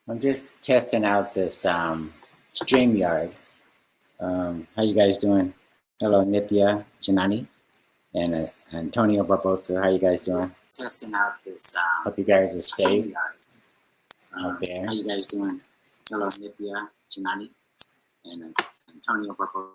I'm just testing out this StreamYard. How you guys doing? Hello, Nithya, Janani, and Antonio Barbosa. How you guys doing? Just testing out this. Hope you guys are safe out there. How you guys doing? Hello, Nithya, Janani, and Antonio Barbosa.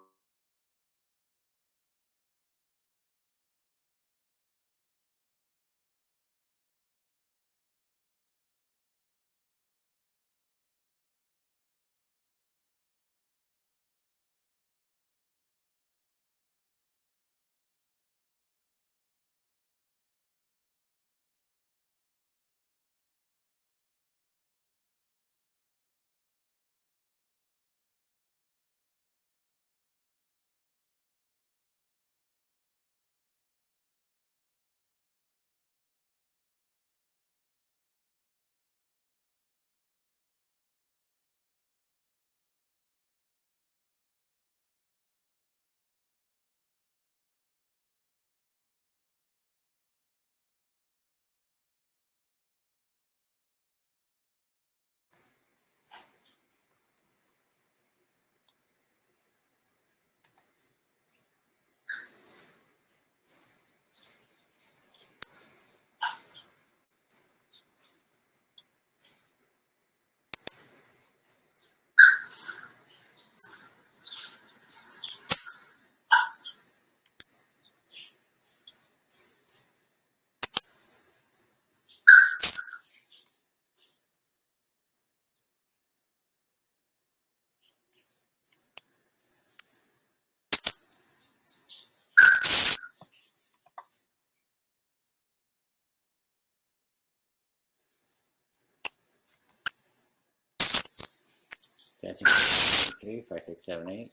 Testing 3, 5, 6, 7, 8.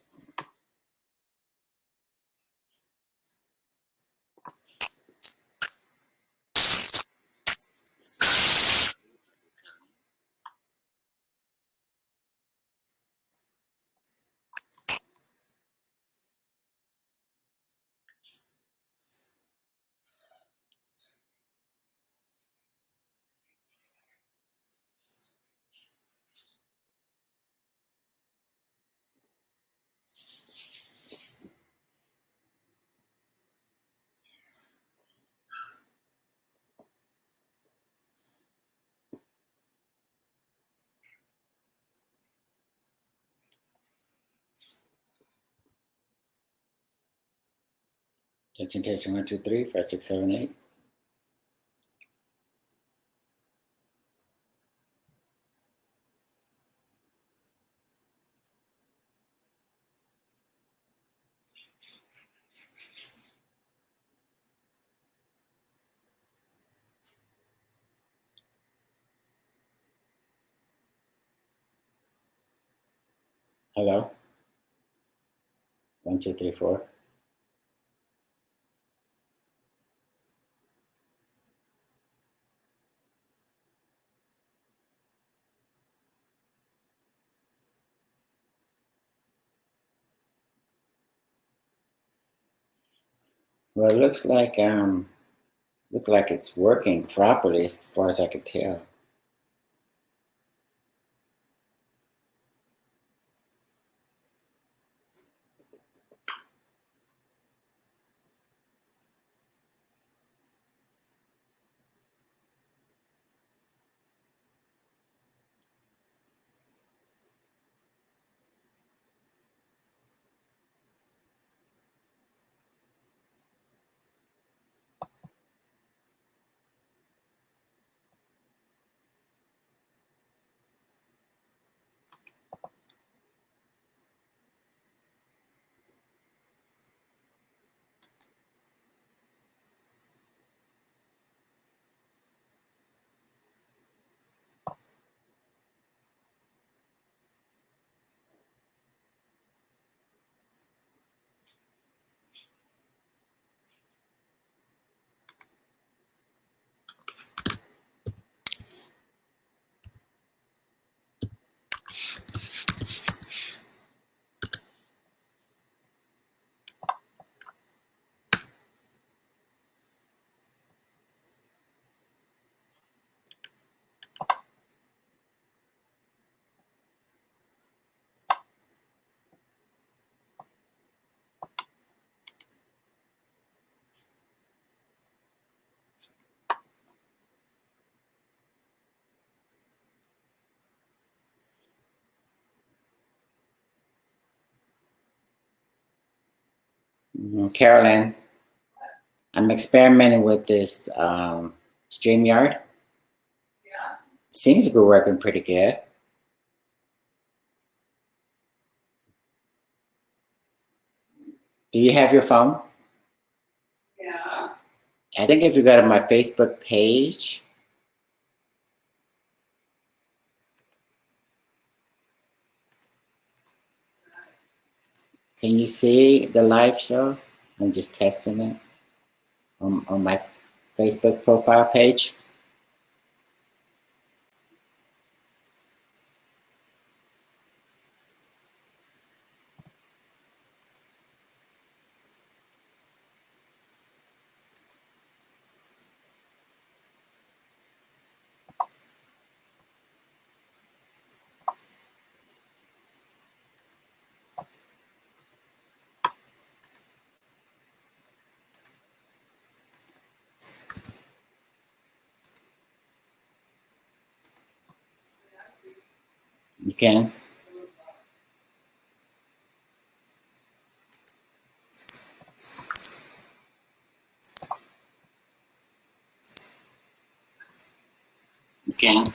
Testing 1, 2, 3, 5, 6, 7, 8. Hello? 1, 2, 3, 4. Well, it look like it's working properly as far as I could tell. Carolyn, I'm experimenting with this StreamYard. Seems to be working pretty good. Do you have your phone? Yeah. I think if you go to my Facebook page, can you see the live show? I'm just testing it on my Facebook profile page. You can? You can?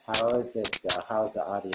How is it? How's the audio?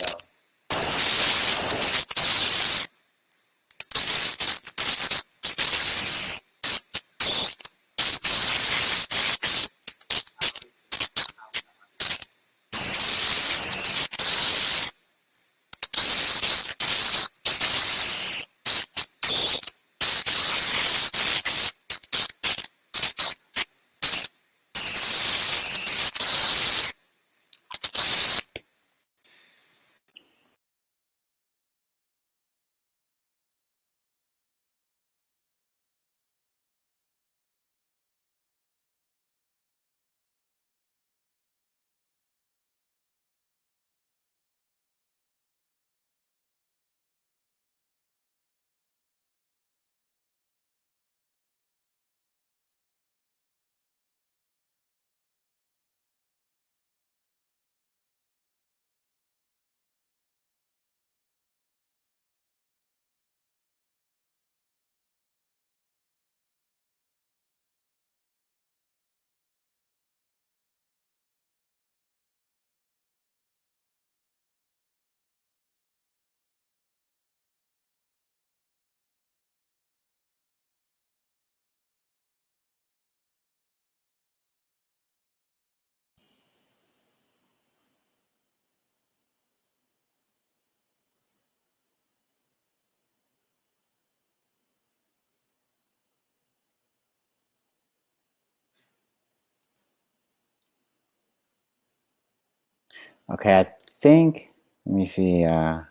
Okay, I think, let me see, I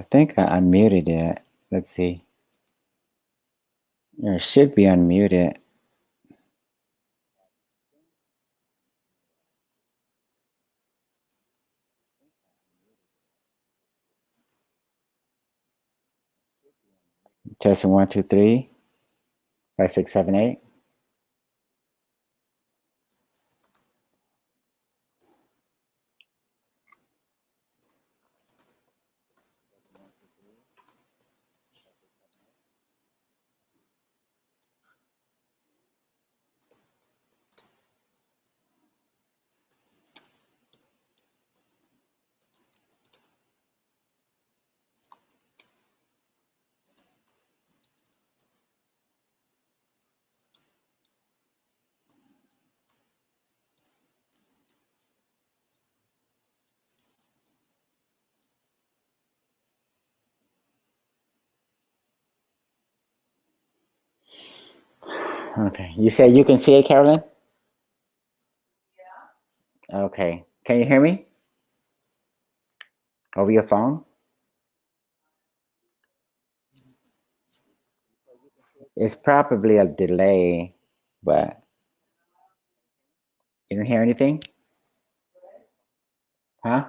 think I unmuted it. Let's see. It should be unmuted. Testing 1, 2, 3, 5, 6, 7, 8. Okay. You said you can see it, Carolyn? Yeah. Okay. Can you hear me? Over your phone? It's probably a delay, but you don't hear anything? Huh?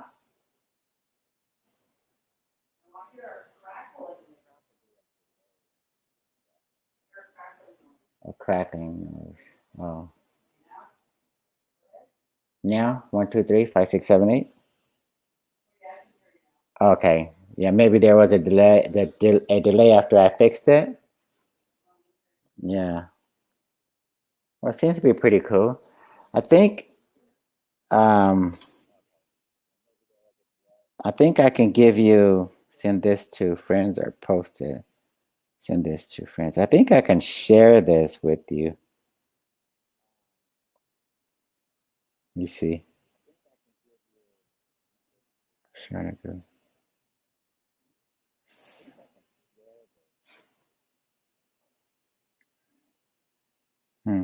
A crackling noise. Oh. Now? 1, 2, 3, 5, 6, 7, 8? Okay. Yeah, maybe there was a delay a delay after I fixed it. Yeah. Well, it seems to be pretty cool. I think um I think I can give you send this to friends or post it. Send this to friends. I think I can share this with you. You see. Share to group. Hmm.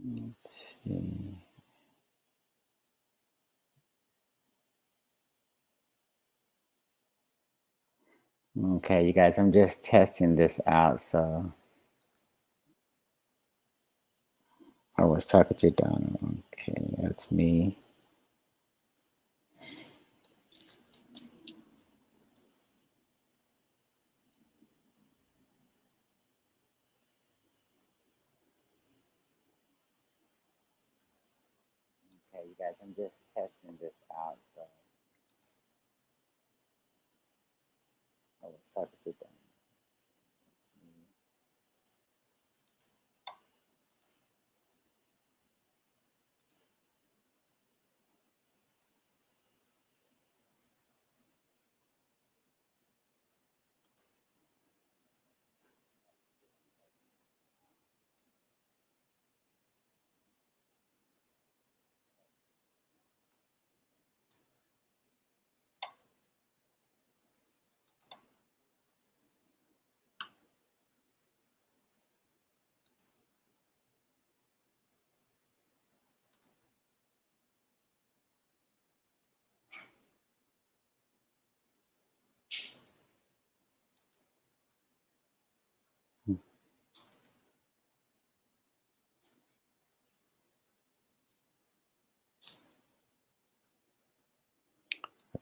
Let's see. Okay, you guys, I'm just testing this out. So I was talking to Donna. Okay, that's me. Okay, you guys, I'm just testing this out. So I was talking to Donna.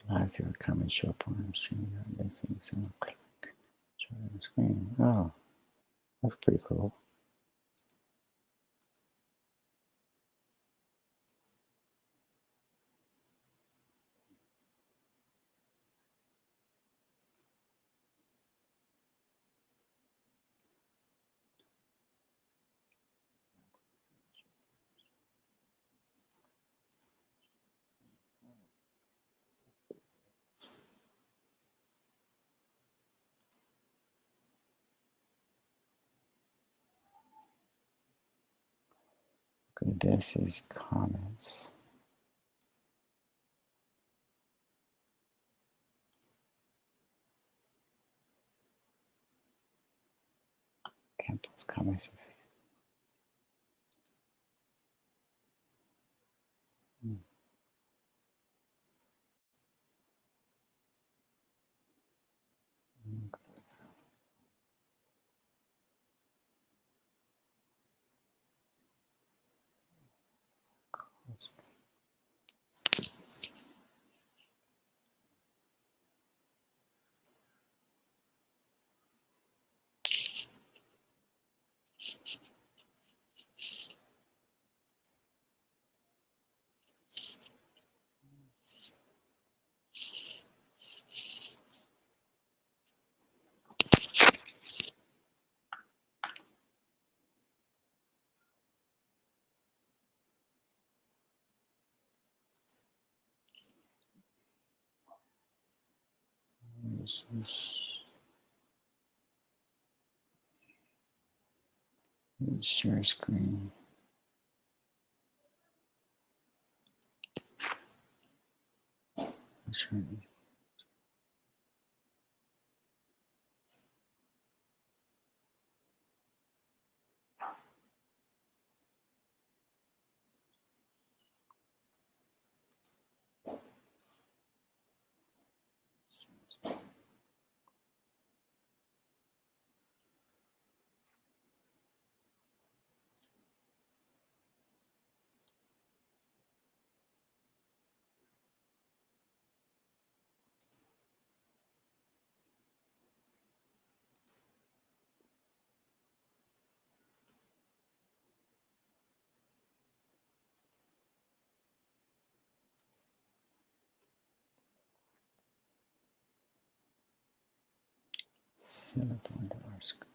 Live your comment, show up on stream. Share the screen. Oh, that's pretty cool. Okay, this is comments. Can't post comments. Share screen. Sure. Set up the window our screen.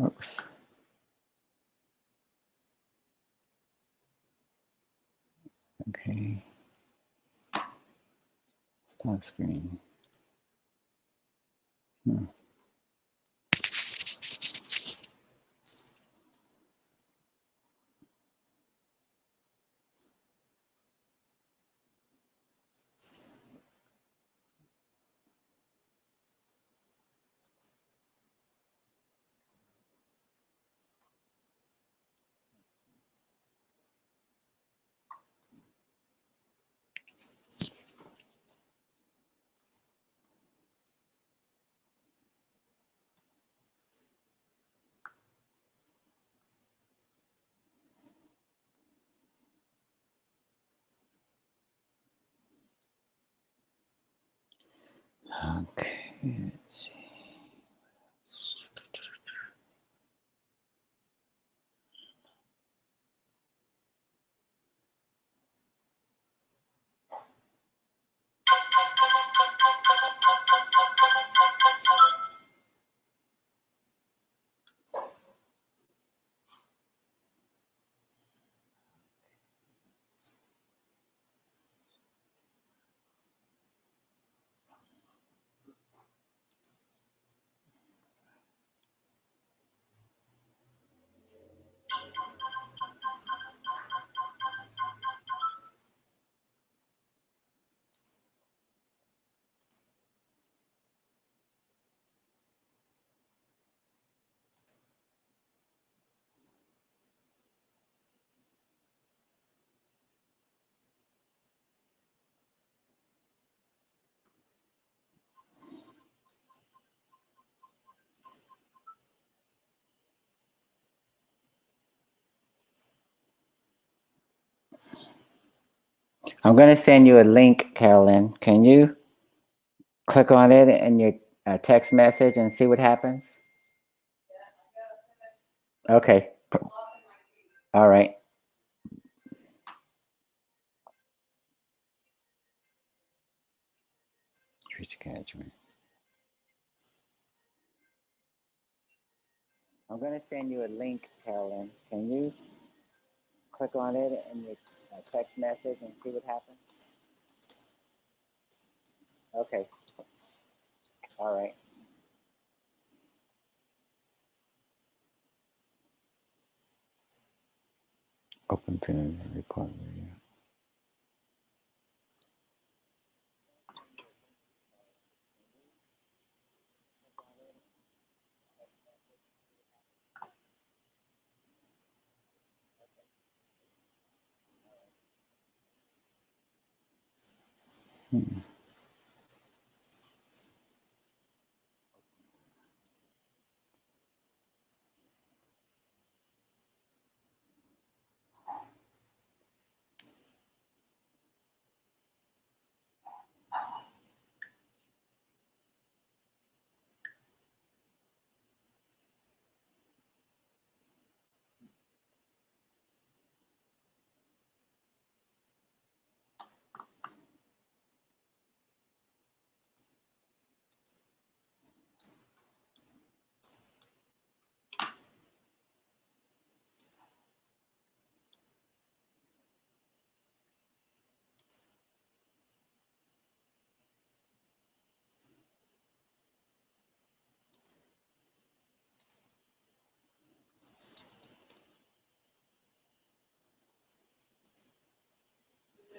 Oops. Okay. Stop screen. Okay, let's see. I'm going to send you a link, Carolyn. Can you click on it in your text message and see what happens? Okay. All right. Reschedule. I'm going to send you a link, Carolyn. Can you click on it in your text message and see what happens? Okay. All right. Open film report video.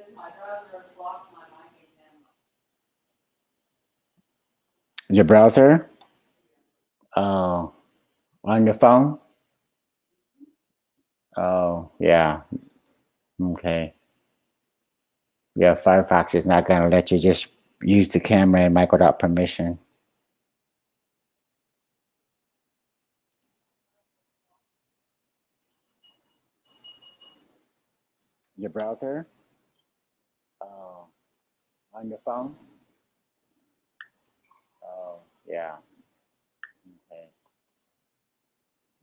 because my browser blocked my mic again. Your browser? Oh, on your phone? Oh, yeah. Okay. Yeah, Firefox is not going to let you just use the camera and mic without permission. Your browser? Oh, on your phone? Oh, yeah. Okay.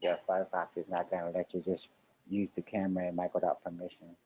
Yeah, Firefox is not going to let you just use the camera and mic without permission.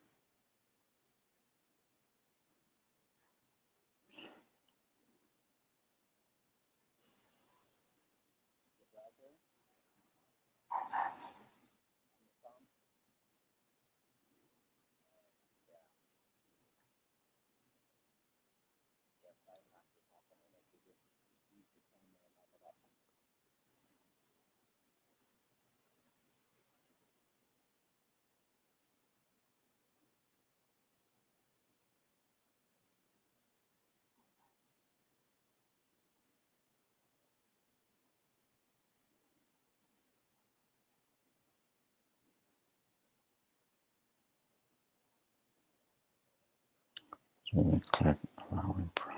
Click allowing prompt.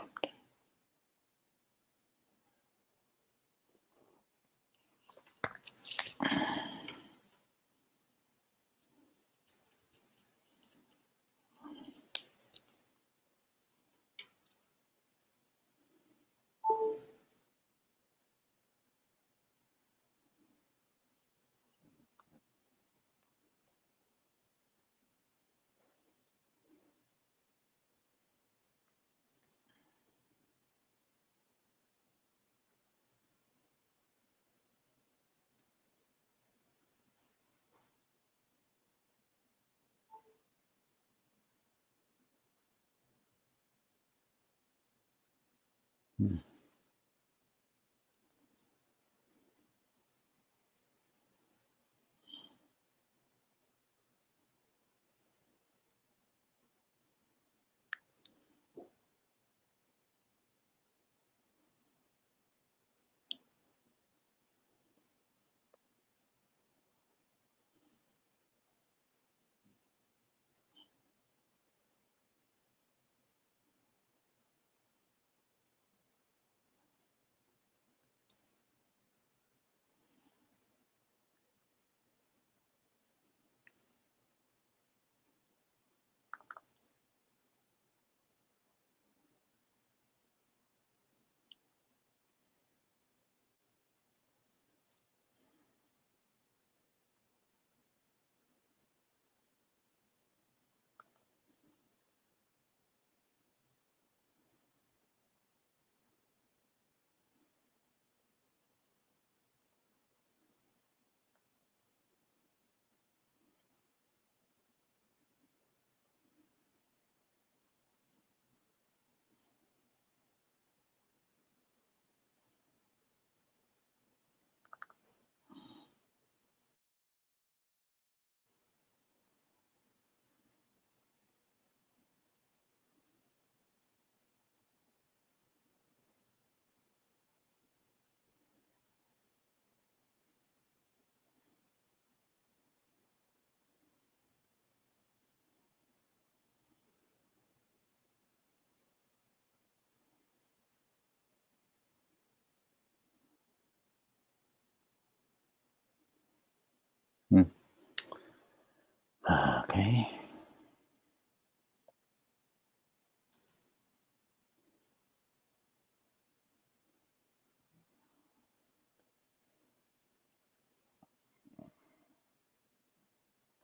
Okay.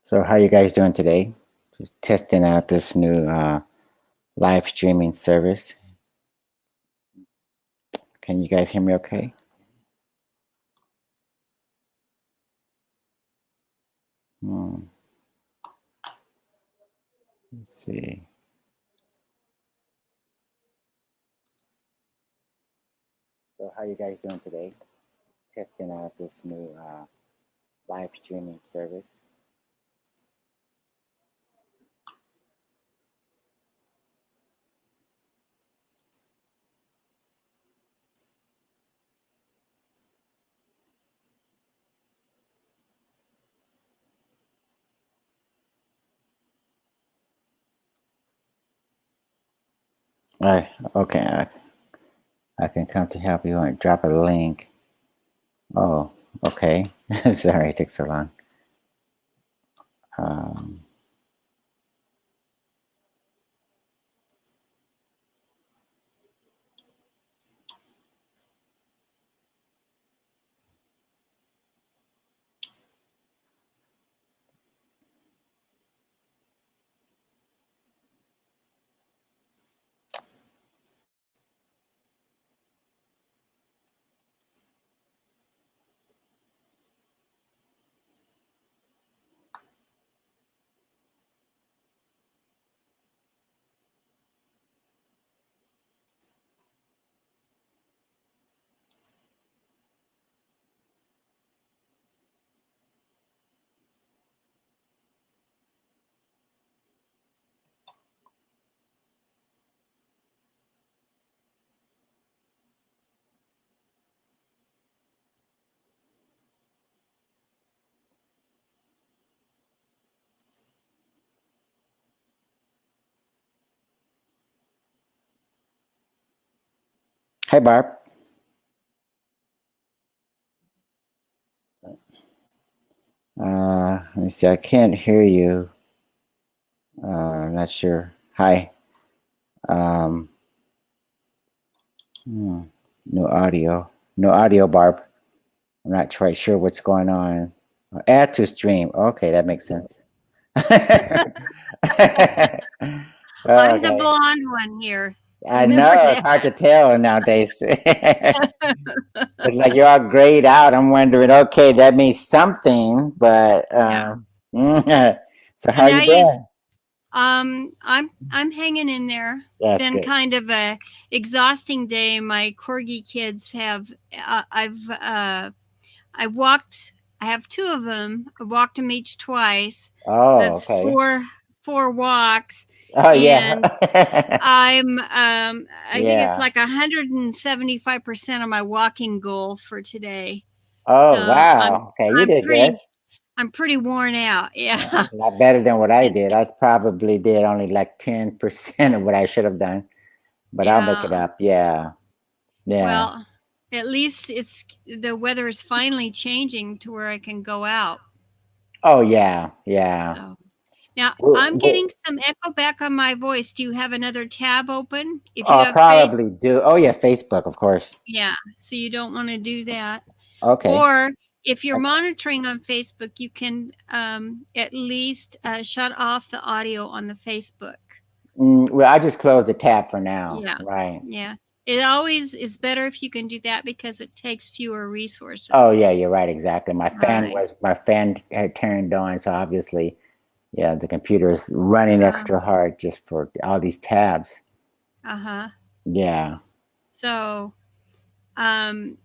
So how you guys doing today? Just testing out this new live streaming service. Can you guys hear me okay? Let's see. So how you guys doing today? Testing out this new live streaming service. Okay. I can come to help you and drop a link. Oh, okay. Sorry, it took so long. Um, Hi, Barb. Let me see. I can't hear you. I'm not sure. Hi. Um, hmm, no audio. No audio, Barb. I'm not quite sure what's going on. Add to stream. Okay, that makes sense. I'm the Okay. blonde one here. I Remember know it's that? hard to tell nowadays. It's like you're all grayed out. I'm wondering, okay, that means something, but Yeah. so So how now you doing? I'm hanging in there. That's Been good. kind of a exhausting day. My corgi kids have I walked. I have two of them. I walked them each twice, so Oh, that's okay. four walks, Oh, yeah. and I think it's Yeah. like 175% of my walking goal for today. Oh, So wow. Okay, you I'm did good. I'm pretty worn out. Yeah. A lot better than what I And, did. I probably did only like 10% of what I should have done, but I'll make it yeah. up. Yeah. Yeah. Well, at least it's the weather is finally changing to where I can go out. Oh, yeah. Yeah. So now We're, I'm we're, getting some echo back on my voice. Do you have another tab open? If you have face, probably do. Oh, yeah, Facebook, of course. yeah. So you don't want to do that. Okay. Or if you're monitoring on Facebook, you can at least shut off the audio on the Facebook. Well, I just closed the tab for now. Yeah. Right. Yeah. It always is better if you can do that because it takes fewer resources. Oh, yeah, you're right. Exactly. Right. My fan had turned on, so obviously, yeah, the computer is running extra hard just for all these tabs. Uh-huh. Yeah. So, um,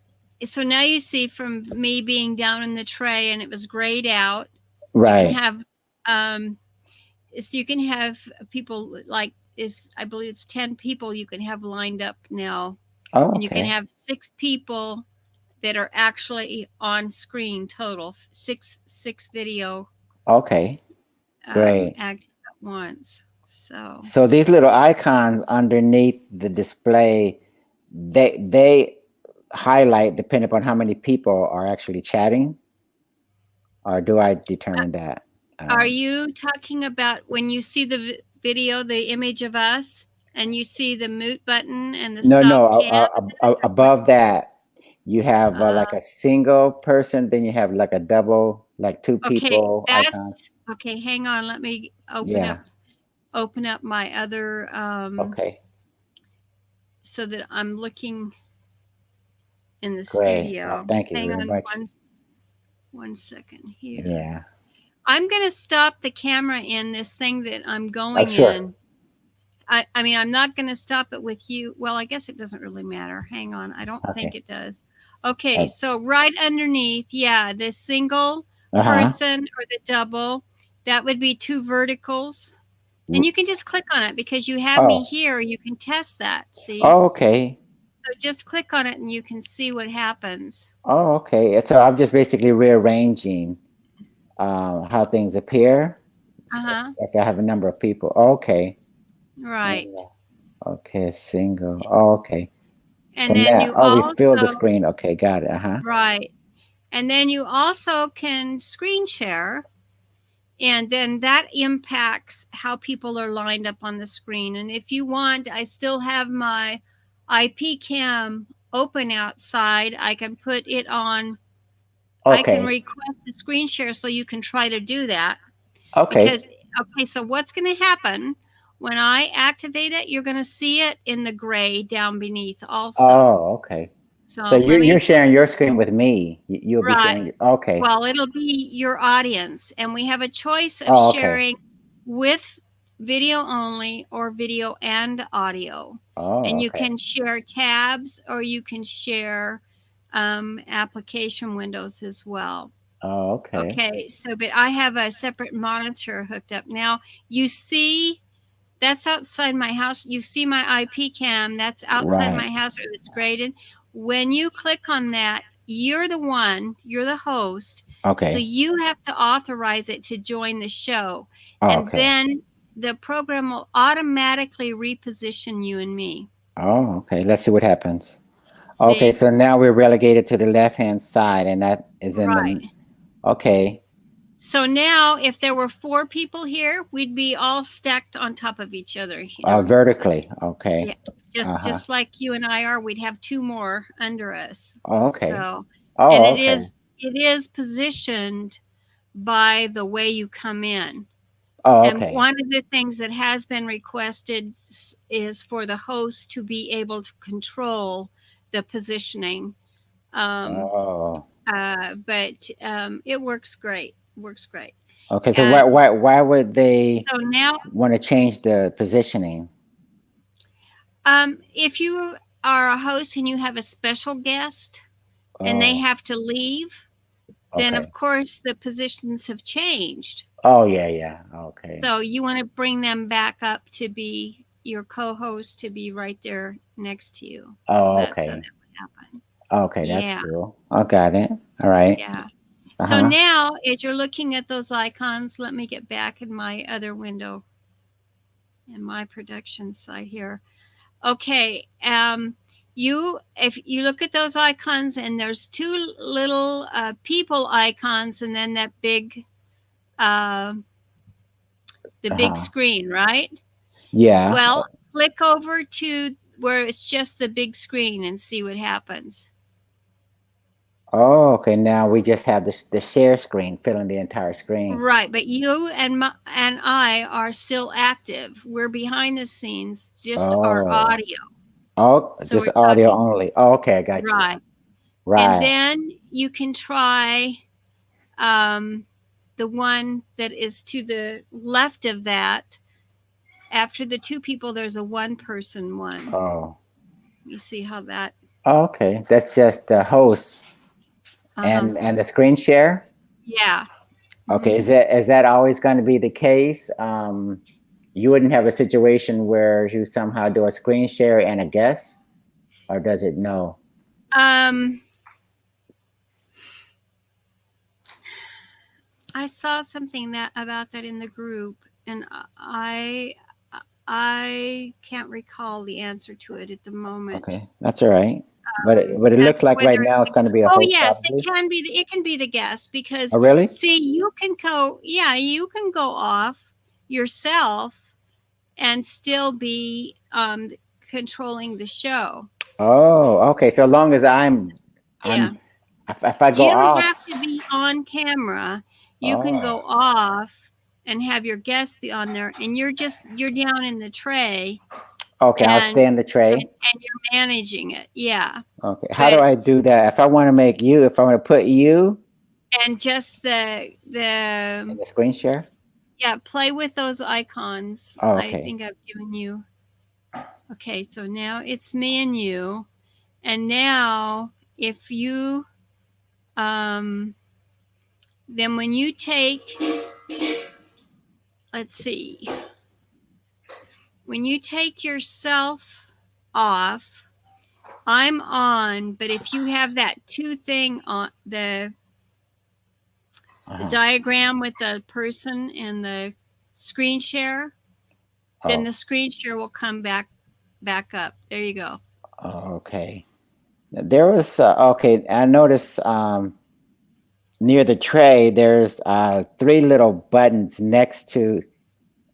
so now you see from me being down in the tray and it was grayed out, you can Right. have, so you can have people like is I believe it's 10 people you can have lined up now, Oh, and you can okay. have 6 people that are actually on screen total, six video Okay. Great. active at once. So So these little icons underneath the display, they highlight depending upon how many people are actually chatting, or do I determine that? are you talking about when you see the video, the image of us, and you see the mute button and the No, stop no. tab? Above that, you have Uh, like a single person, then you have like a double, like two okay, people icon. that's okay. Hang on, let me Yeah. open up my other Okay. so that I'm looking in the Great. studio. Thank you Hang very on much. one second here. Yeah. I'm gonna stop the camera in this thing that I'm Oh, going sure. in. I mean, I'm not going to stop it with you. Well, I guess it doesn't really matter. Hang on. I don't think Okay. it does. Okay. So right underneath, yeah, the single Uh-huh. person or the double, that would be 2 verticals. And you can just click on it because you have me Oh. here. You can test that. See? Oh, okay. So just click on it and you can see what happens. Oh, okay. So I'm just basically rearranging how things appear Uh-huh. if I have a number of people. Okay. Right. Okay, single. Oh, okay. And So then now, you oh, we filled the also, screen. Okay, got it. Uh-huh. right. And then you also can screen share. And then that impacts how people are lined up on the screen. And if you want, I still have my IP cam open outside. I can put it on. I can Okay. request a screen share so you can try to do that. Okay. Because, okay, so what's going to happen when I activate it? You're going to see it in the gray down beneath also. Oh, okay. So So let you're me, sharing your screen with me. You'll be right. sharing. Okay. Well, it'll be your audience, and we have a choice of Oh, okay. sharing with video only or video and audio. Oh, And you okay. can share tabs or you can share application windows as well. Oh, okay. Okay, so but I have a separate monitor hooked up. Now you see that's outside my house. You see my IP cam, that's outside Right. my house where it's graded. When you click on that, you're the host. So Okay. you have to authorize it to join the show. Oh, And okay. then the program will automatically reposition you and me. Oh, okay. Let's see what happens. Okay, See? so now we're relegated to the left-hand side, and that is in Right. the. Okay. So now if there were 4 people here, we'd be all stacked on top of each other, you know. Vertically. Okay. Yeah, Uh-huh. just like you and I are, we'd have 2 more under us. Oh, okay. So, Oh, and okay. it is positioned by the way you come in. Oh, And okay. one of the things that has been requested is for the host to be able to control the positioning. Oh. But it works great. Works great. Okay. So why would they So now, want to change the positioning? if you are a host and you have a special guest and they Oh, have to leave, then okay. of course the positions have changed. Oh, yeah, yeah. Okay. So you want to bring them back up to be your co-host, to be right there next to you. So Oh, that's how okay. that would happen. Okay, that's Yeah, cool. I got it. All right. yeah. So Uh-huh. now, as you're looking at those icons, let me get back in my other window in my production side here. Okay, if you look at those icons, and there's 2 little people icons, and then that big the big Uh-huh. screen, right? Yeah. Well, click over to where it's just the big screen and see what happens. Oh, okay. Now we just have the share screen filling the entire screen. Right, but you and I are still active. We're behind the scenes, just our Oh. audio. Oh, So just we're audio talking, only. Oh, okay, I got you. right. And Right. then you can try the one that is to the left of that. After the 2 people, there's a 1-person one. Oh. You see how that? Oh, okay. That's just the host Uh-huh. and the screen share. Yeah. Okay. Is that always going to be the case? You wouldn't have a situation where you somehow do a screen share and a guest, or does it no? I saw something about that in the group, and I can't recall the answer to it at the moment. Okay, that's all right. But it As looks to like right whether now it's going to be a oh host yes, probably. it can be the guest, because Oh, really? see, you can go off yourself and still be controlling the show. Oh, okay. So long as Yeah. if I go You don't off. have to be on camera. You can go off and have your guest be on there, and you're down in the tray. Okay, I'll stay in the tray. And you're managing it. Yeah. Okay. How do I do that? If I want to put you And just in the screen share? yeah, play with those icons. Oh, I okay. think I've given you. Okay, so now it's me and you. And now if you then when you take, let's see. When you take yourself off, I'm on, but if you have that 2 thing on the diagram with the person and the screen share, then the screen share will come back back up. There you go. Okay. There was okay. I noticed near the tray there's three little buttons next to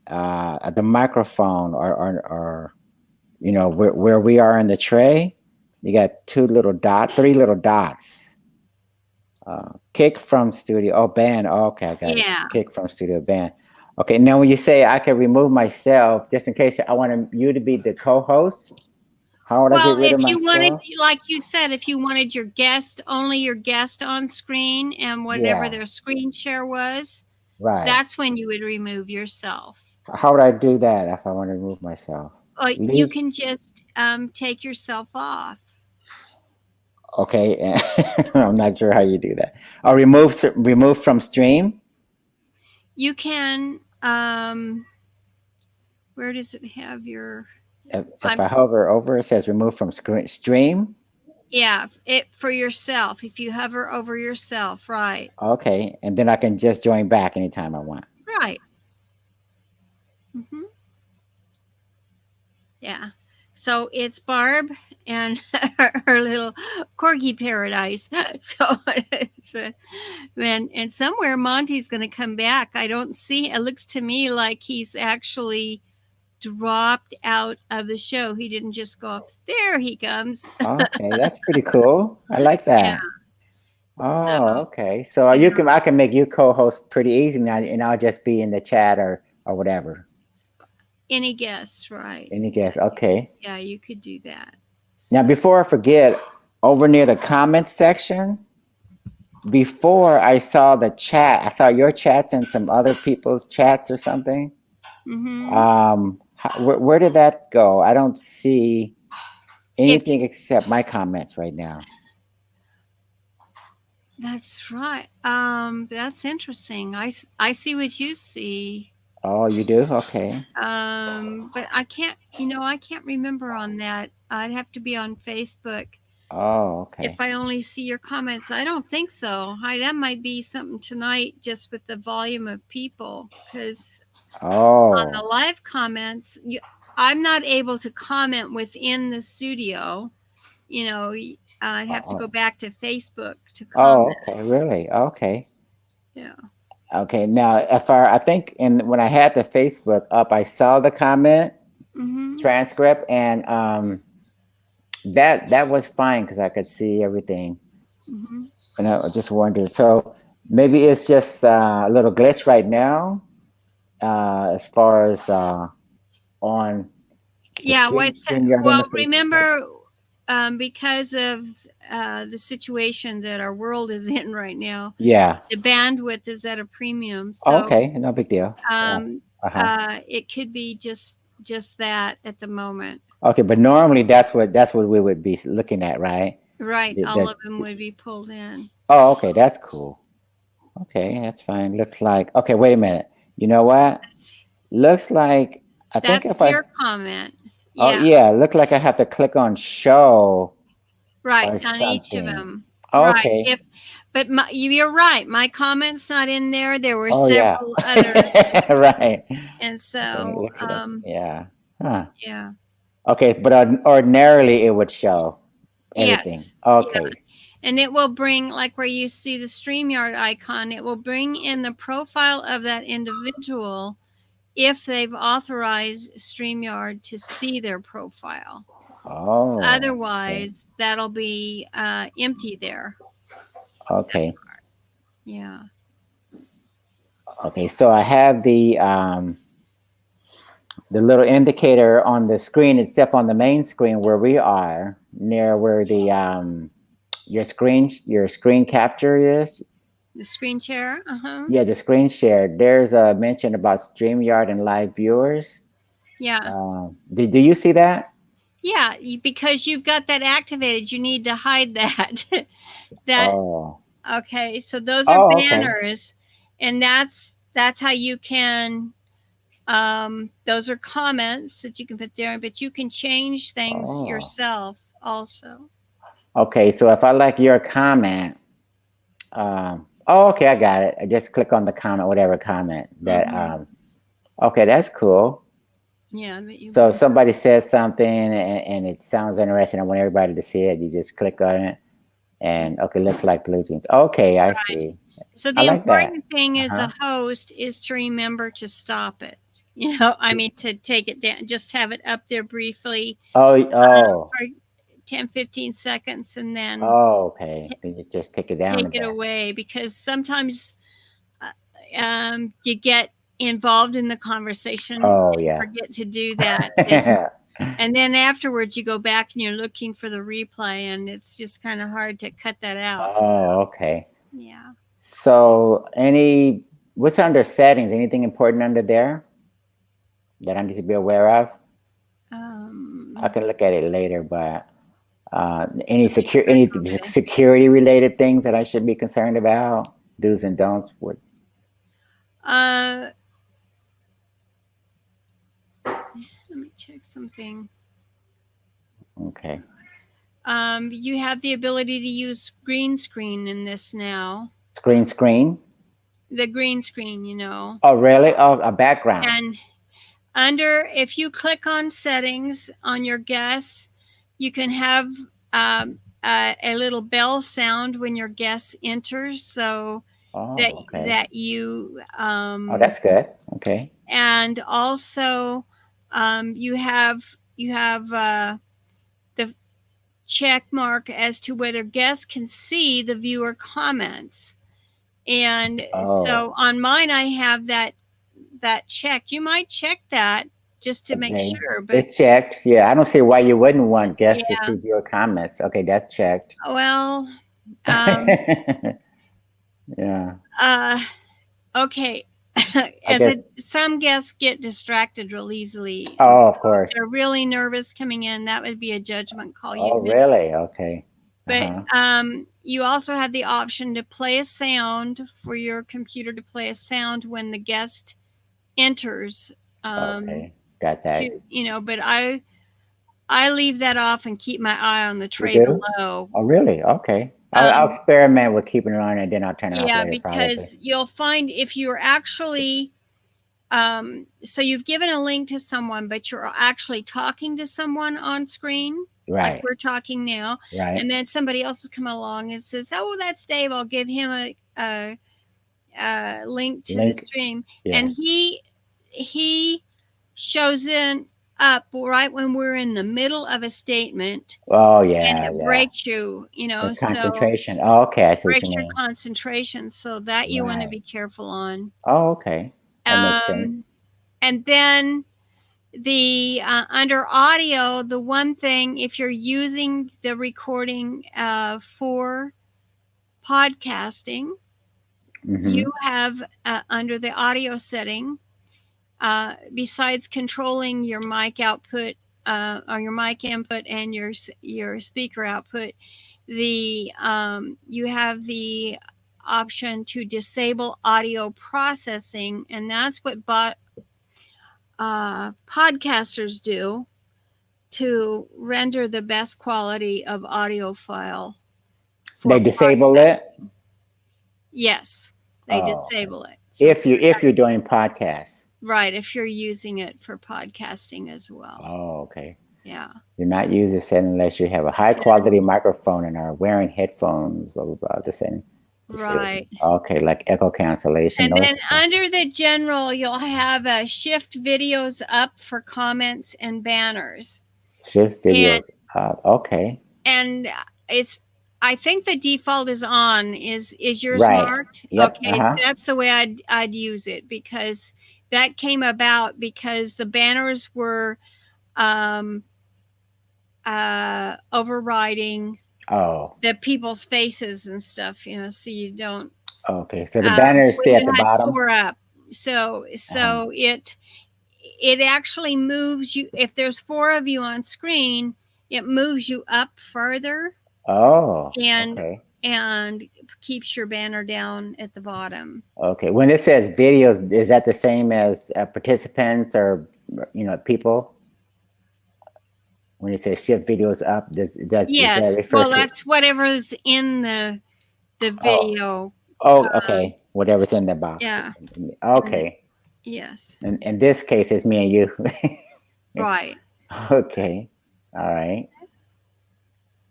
the microphone, or you know where we are in the tray. You got three little dots. Kick from studio. Oh, band. Oh, okay, I got it. Yeah. Kick from studio band. Okay, now when you say I can remove myself, just in case I want you to be the co-host, how would I get Well, rid of if you wanted, myself? like you said, if you wanted your guest, only your guest on screen and whatever Yeah, their screen share was, right. that's when you would remove yourself. How would I do that if I want to remove myself? You Leave. can just take yourself off. Okay, I'm not sure how you do that. Or remove from stream. You can, where does it have your, If I'm, I hover over, it says remove from stream. yeah, it for yourself. If you hover over yourself, right, Okay, and then I can just join back anytime I want. right. hmm Yeah. So it's Barb and her little corgi paradise. So it's and somewhere Monty's going to come back. I don't see. It looks to me like he's actually dropped out of the show. He didn't just go off. There he comes. Okay, that's pretty cool. I like Yeah. that. So Oh, okay. So yeah. I can make you co-host pretty easy now, and I'll just be in the chat or whatever. Any guess, right? Any guess? Okay. Yeah, you could do that. Now, before I forget, over near the comments section, before I saw the chat, I saw your chats and some other people's chats or something. Where did that go? I don't see anything except my comments right now. That's right. That's interesting. I see what you see. Oh, you do? Okay. But I can't, I can't remember on that. I'd have to be on Facebook. Oh, okay. If I only see your comments, I don't think so. That might be something tonight, just with the volume of people, because on the live comments, I'm not able to comment within the studio. I'd have to go back to Facebook to comment. Oh, okay. Really? Okay. Yeah. Okay. Now, I think when I had the Facebook up, I saw the comment transcript, and that was fine because I could see everything. And I just wondered. So maybe it's just a little glitch right now, as far as on. Yeah. Well, remember, because of the situation that our world is in right now. Yeah. The bandwidth is at a premium. So, okay, no big deal. It could be just that at the moment. Okay, but normally that's what we would be looking at, right? Right. All of them would be pulled in. Oh, okay, that's cool. Okay, that's fine. Looks like, okay, wait a minute. You know what? Looks like I think if your comment. Oh yeah, look like I have to click on show. Right, on each of them. Okay. Right. But you're right. My comment's not in there. There were several others. Right. And so, yeah. Huh. Yeah. Okay, but ordinarily it would show everything. Yes. Okay. Yeah. And it will bring, like where you see the StreamYard icon, it will bring in the profile of that individual if they've authorized StreamYard to see their profile. Oh. Otherwise, that'll be empty there. Okay. Yeah. Okay, so I have the little indicator on the screen, except on the main screen where we are, near where the your screen capture is. The screen share. Yeah, the screen share. There's a mention about StreamYard and live viewers. Yeah. Do you see that? Yeah, because you've got that activated, you need to hide that. Okay, so those are banners, and that's how you can. Those are comments that you can put there, but you can change things yourself also. Okay, so if I like your comment, okay, I got it. I just click on the comment, whatever comment that. Okay, that's cool. Yeah. That you So if somebody says something and it sounds interesting, I want everybody to see it. You just click on it and okay, looks like blue jeans. Okay, I see. So I the like that. important thing as Uh-huh. a host is to remember to stop it. I mean, to take it down, just have it up there briefly Oh, for 10, 15 seconds and then okay. ta- Then you just take it down a take it bit. away, because sometimes you get involved in the conversation Oh, and yeah. forget to do that. And then afterwards you go back and you're looking for the replay, and it's just kind of hard to cut that out. Oh, okay. Yeah. So what's under settings? Anything important under there that I need to be aware of? I can look at it later, but any security related things that I should be concerned about? Do's and don'ts? What? Let me check something. Okay. You have the ability to use green screen in this now. Screen? The green screen, Oh, really? Oh, a background. And if you click on settings on your guests, you can have a little bell sound when your guest enters, so Okay. that you Oh, that's good. Okay. and also you have the check mark as to whether guests can see the viewer comments. And so on mine, I have that checked. You might check that just to make sure. But it's checked. Yeah, I don't see why you wouldn't want guests to see viewer comments. Okay, that's checked. Well, yeah. Okay. Some guests get distracted real easily. Oh, of course. If they're really nervous coming in, that would be a judgment call. Oh, really? Okay. But you also have the option to play a sound, for your computer to play a sound when the guest enters. Okay, got that. But I leave that off and keep my eye on the tray below. Oh, really? Okay. I'll experiment with keeping it on and then I'll turn it off later. Because you'll find if you're actually so you've given a link to someone, but you're actually talking to someone on screen, right? Like we're talking now, right? And then somebody else has come along and says, "Oh, that's Dave. I'll give him a link to the stream," and he shows up right when we're in the middle of a statement. Oh, yeah. And it breaks you, the concentration. So okay. I see breaks your concentration. So that you want to be careful on. Oh, okay. That makes sense. And then the under audio, the one thing, if you're using the recording for podcasting, you have under the audio setting, besides controlling your mic output or your mic input and your speaker output, you have the option to disable audio processing, and that's what podcasters do to render the best quality of audio file. They disable it? Yes, they disable it. So if you're doing podcasts. Right, if you're using it for podcasting as well. Oh, okay. Yeah. You're not using it unless you have a high quality microphone and are wearing headphones, blah, blah, blah, the same. Right. Okay, like echo cancellation. And then under the general, you'll have shift videos up for comments and banners. Shift videos up. Okay. And I think the default is on. Is yours marked? Yep. Okay, that's the way I'd use it, because that came about because the banners were overriding the people's faces and stuff, so you don't. Okay, so the banners stay at the bottom. 4 up. So it actually moves you. If there's 4 of you on screen, it moves you up further. Oh. And keeps your banner down at the bottom. Okay. When it says videos, is that the same as participants or people? When it says shift videos up, does that refer to? That's whatever's in the video. Okay. Whatever's in the box. Yeah. Okay. Yes. And in this case, it's me and you. Right. Okay. All right.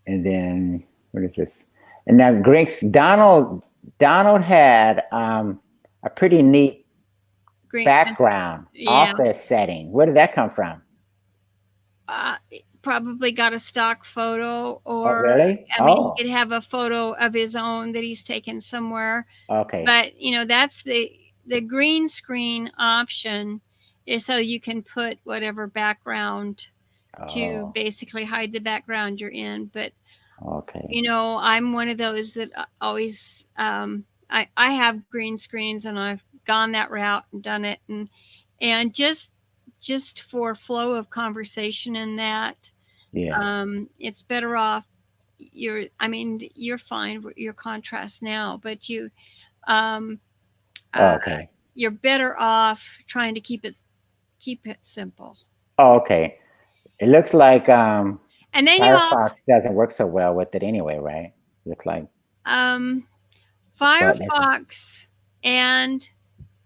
And then what is this? And now Greg's Donald had a pretty neat Green. background Yeah. office setting. Where did that come from? Probably got a stock photo, Oh, or really? I mean, he Oh, could have a photo of his own that he's taken somewhere. okay. But that's the green screen option is so you can put whatever background to Oh, basically hide the background you're in. But okay. I'm one of those that always I have green screens, and I've gone that route and done it, and just for flow of conversation in that, Yeah. it's better off. You're fine with your contrast now, but um, uh, Okay. you're better off trying to keep it simple. Oh, okay. It looks like And then you also Firefox doesn't work so well with it anyway, right? Looks like, um, but that's Firefox and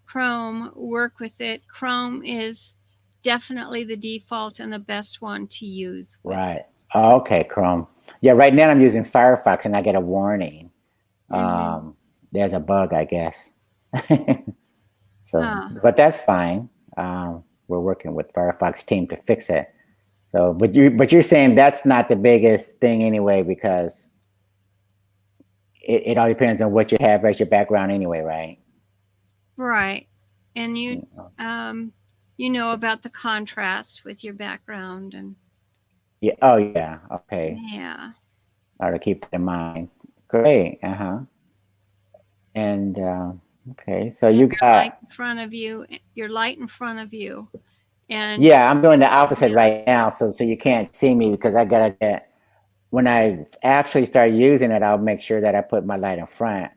Chrome work with it. Chrome is definitely the default and the best one to use with right. it. Oh, okay, Chrome. Yeah, right now I'm using Firefox and I get a warning. Mm-hmm. There's a bug, I guess. So, Huh. but that's fine. We're working with Firefox team to fix it. So, but you're saying that's not the biggest thing anyway, because it all depends on what you have as your background anyway, right? Right. And Yeah. you know about the contrast with your background, and Yeah. Oh, yeah. Okay. yeah. All right, keep that in mind. Great. Uh-huh. And okay, so And you your light got, in front of you, your light in front of you. And yeah, I'm doing the opposite right now, so you can't see me because I gotta get, when I actually start using it, I'll make sure that I put my light in front.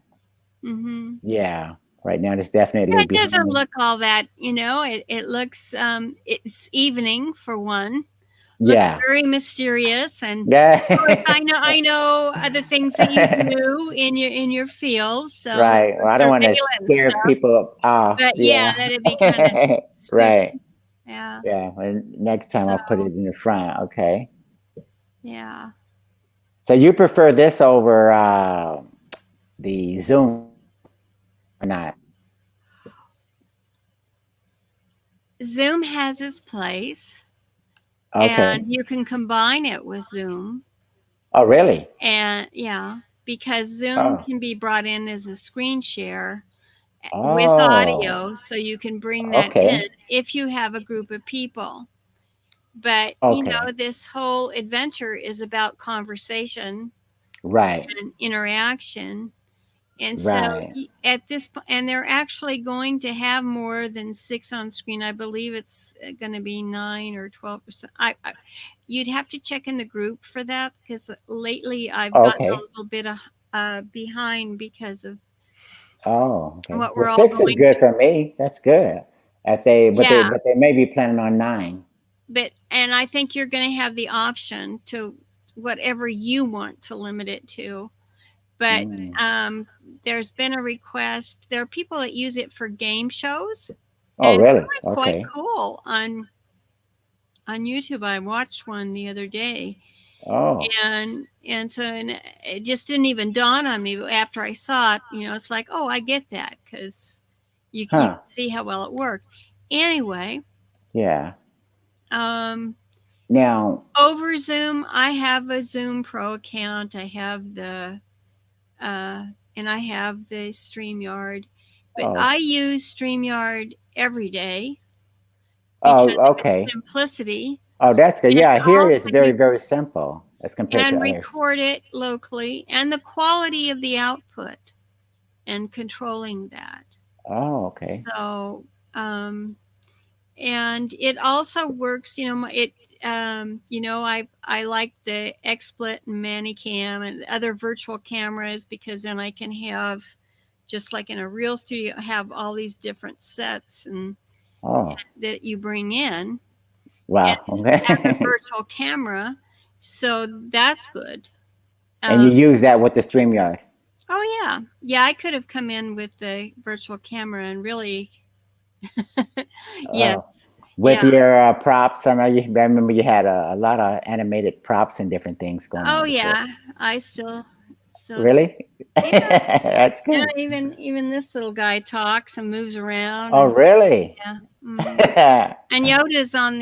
mm-hmm. Yeah, right now it's definitely Yeah, it doesn't behind. look all that, it looks it's evening for one. Looks Yeah, very mysterious, and of course yeah. I know other things that you do in your field, so Right. Well, I don't want to surveillance scare stuff. people off. But yeah, Yeah. that'd be kind of spooky. Right. Yeah. Yeah. Well, next time So I'll put it in the front. Okay. yeah. So you prefer this over the Zoom or not? Zoom has its place, Okay. and you can combine it with Zoom. Oh, really? And yeah, because Zoom Oh. can be brought in as a screen share with Oh. audio, so you can bring that in Okay. if you have a group of people. But Okay. this whole adventure is about conversation Right. and interaction. And so Right. at this point, and they're actually going to have more than 6 on screen. I believe it's going to be 9 or 12%. You'd have to check in the group for that, because lately I've gotten a Okay. little bit behind because of Oh, okay. what Well, we're all 6 is going good through. for me. That's good. Yeah, But they may be planning on 9. and I think you're going to have the option to whatever you want to limit it to. But Mm. there's been a request. There are people that use it for game shows, Oh, and really? really quite Okay. cool on YouTube. I watched one the other day, Oh, and it just didn't even dawn on me after I saw it. It's like, oh, I get that, because you huh. can see how well it worked. Anyway, Yeah. um, Now, over Zoom, I have a Zoom Pro account. I have and I have the StreamYard, but oh, I use StreamYard every day because oh, of its okay. simplicity, Oh, that's good. and Yeah, here it's also very, very simple as compared to others. record it locally, and the quality of the output and controlling that. Oh, okay. So, and it also works. I like the XSplit and ManyCam and other virtual cameras, because then I can have, just like in a real studio, have all these different sets and Oh, that you bring in wow. as a Okay. virtual camera. So that's good. And you Um, use that with the StreamYard. oh yeah, I could have come in with the virtual camera and really, Oh, yes, with Yeah. your props. I remember you had a lot of animated props and different things going Oh on before. yeah, I still Really? yeah, That's yeah. good. Even this little guy talks and moves around, Oh, and really? yeah. Mhm. And Yoda's on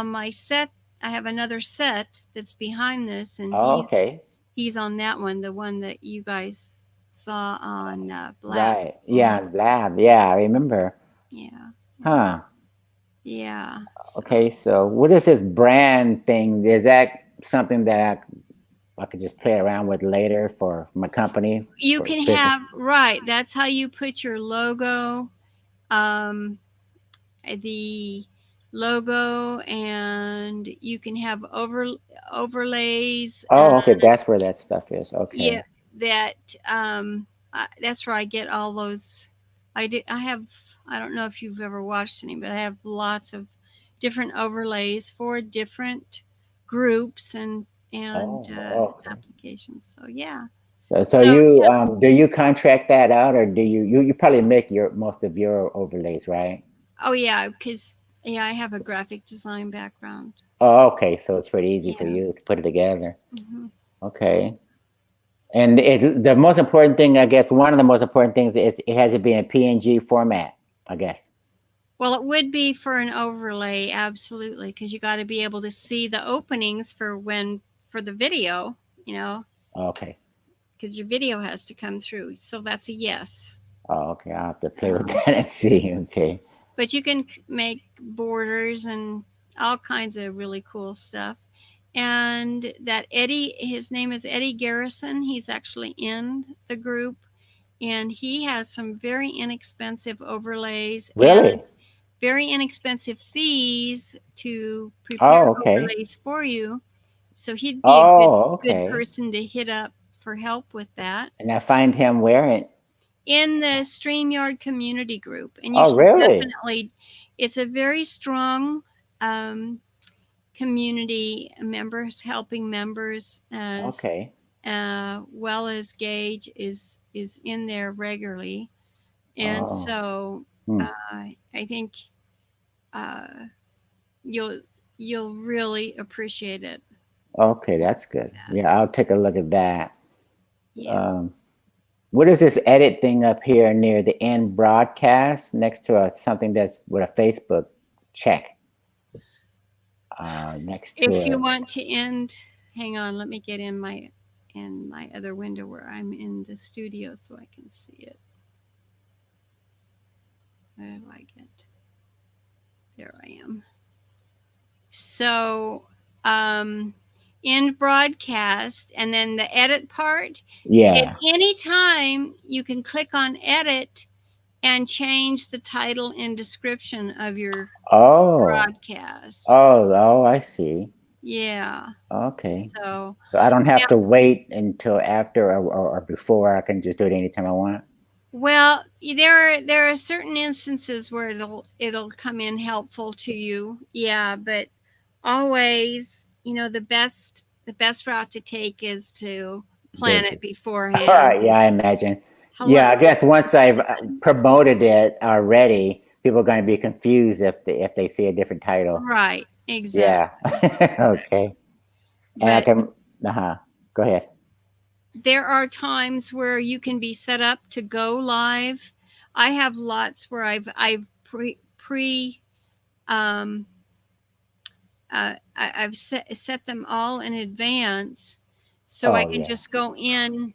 my set. I have another set that's behind this, and Oh, okay. he's on that one, the one that you guys saw on Blab. Right. Mhm. Yeah, Lab. Yeah, I remember. Yeah, yeah, Huh. yeah. So Okay, so what is this brand thing? Is that something that I could just play around with later for my company you for can business? have right. That's how you put your logo. Um, the logo, and you can have overlays. Oh, okay, that's where that stuff is. Yeah, Okay. that that's where I get all those. I have. I don't know if you've ever watched any, but I have lots of different overlays for different groups and Oh, okay. applications. So yeah. So So you do you contract that out, or do you probably make your most of your overlays, right? oh yeah, because yeah, I have a graphic design background. Oh, okay, so it's pretty easy for Yeah. you to put it together. Hmm. Okay. And the most important thing, I guess, one of the most important things is it has to be in PNG format, I guess. Well, it would be for an overlay, absolutely, because you got to be able to see the openings for the video, you know, Okay. because your video has to come through. So that's a yes. Oh, okay. I'll have to play with Um, that and see. Okay. but you can make borders and all kinds of really cool stuff. And that Eddie, his name is Eddie Garrison. He's actually in the group, and he has some very inexpensive overlays and Really? very inexpensive fees to prepare Oh, okay. overlays for you. So he'd be a Oh, good okay. person to hit up for help with that And I find him wearing. in the StreamYard community group. And you Oh, should really? definitely, it's a very strong um, community, members helping members, as Okay. well as Gage is in there regularly. And Oh. so Hmm. I think uh, you'll you'll really appreciate it. Okay, that's good. Yeah, I'll take a look at that. Yeah. Um, what is this edit thing up here near the end broadcast next to something that's with a Facebook check next to If you it? want to end, hang on, let me get in my other window where I'm in the studio so I can see it. Where do I get? There I am. So, end broadcast, and then the edit part. At Yeah. any time, you can click on edit and change the title and description of your Oh. broadcast. Oh, I see. Yeah. Okay. So So I don't have now, to wait until after or before. I can just do it anytime I want. well, there are certain instances where it'll come in helpful to you. Yeah, but always, the best route to take is to plan Do it All beforehand. right, yeah, I imagine. Hello. Yeah, I guess once I've promoted it already, people are going to be confused if they see a different title. Right. Exactly. Yeah. Okay. And I But can, go ahead. there are times where you can be set up to go live. I have lots where I've pre um, I've set them all in advance, so I Oh, can yeah. just go in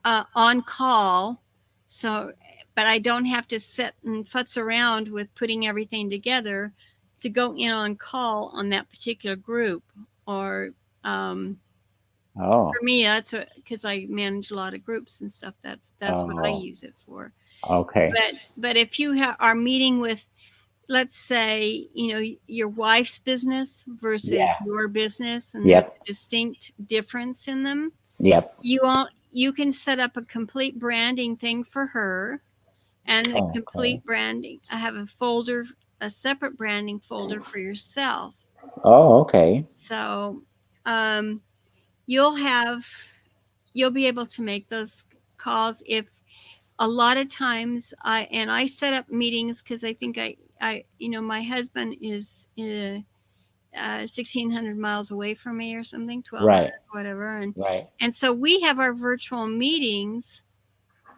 on call. So, but I don't have to sit and futz around with putting everything together to go in on call on that particular group. Or Oh, for me, that's because I manage a lot of groups and stuff. That's what I oh, use it for. okay. But if you are meeting with, let's say, your wife's business versus Yeah. your business, and there's Yep. a distinct difference in them, Yep. you can set up a complete branding thing for her, and a Oh, okay. complete branding. I have a separate branding folder for yourself. Oh, okay. So um, you'll have you'll be able to make those calls. If a lot of times I set up meetings, because I think my husband is 1,600 miles away from me or something, 1,200, Right. whatever, Right. and so we have our virtual meetings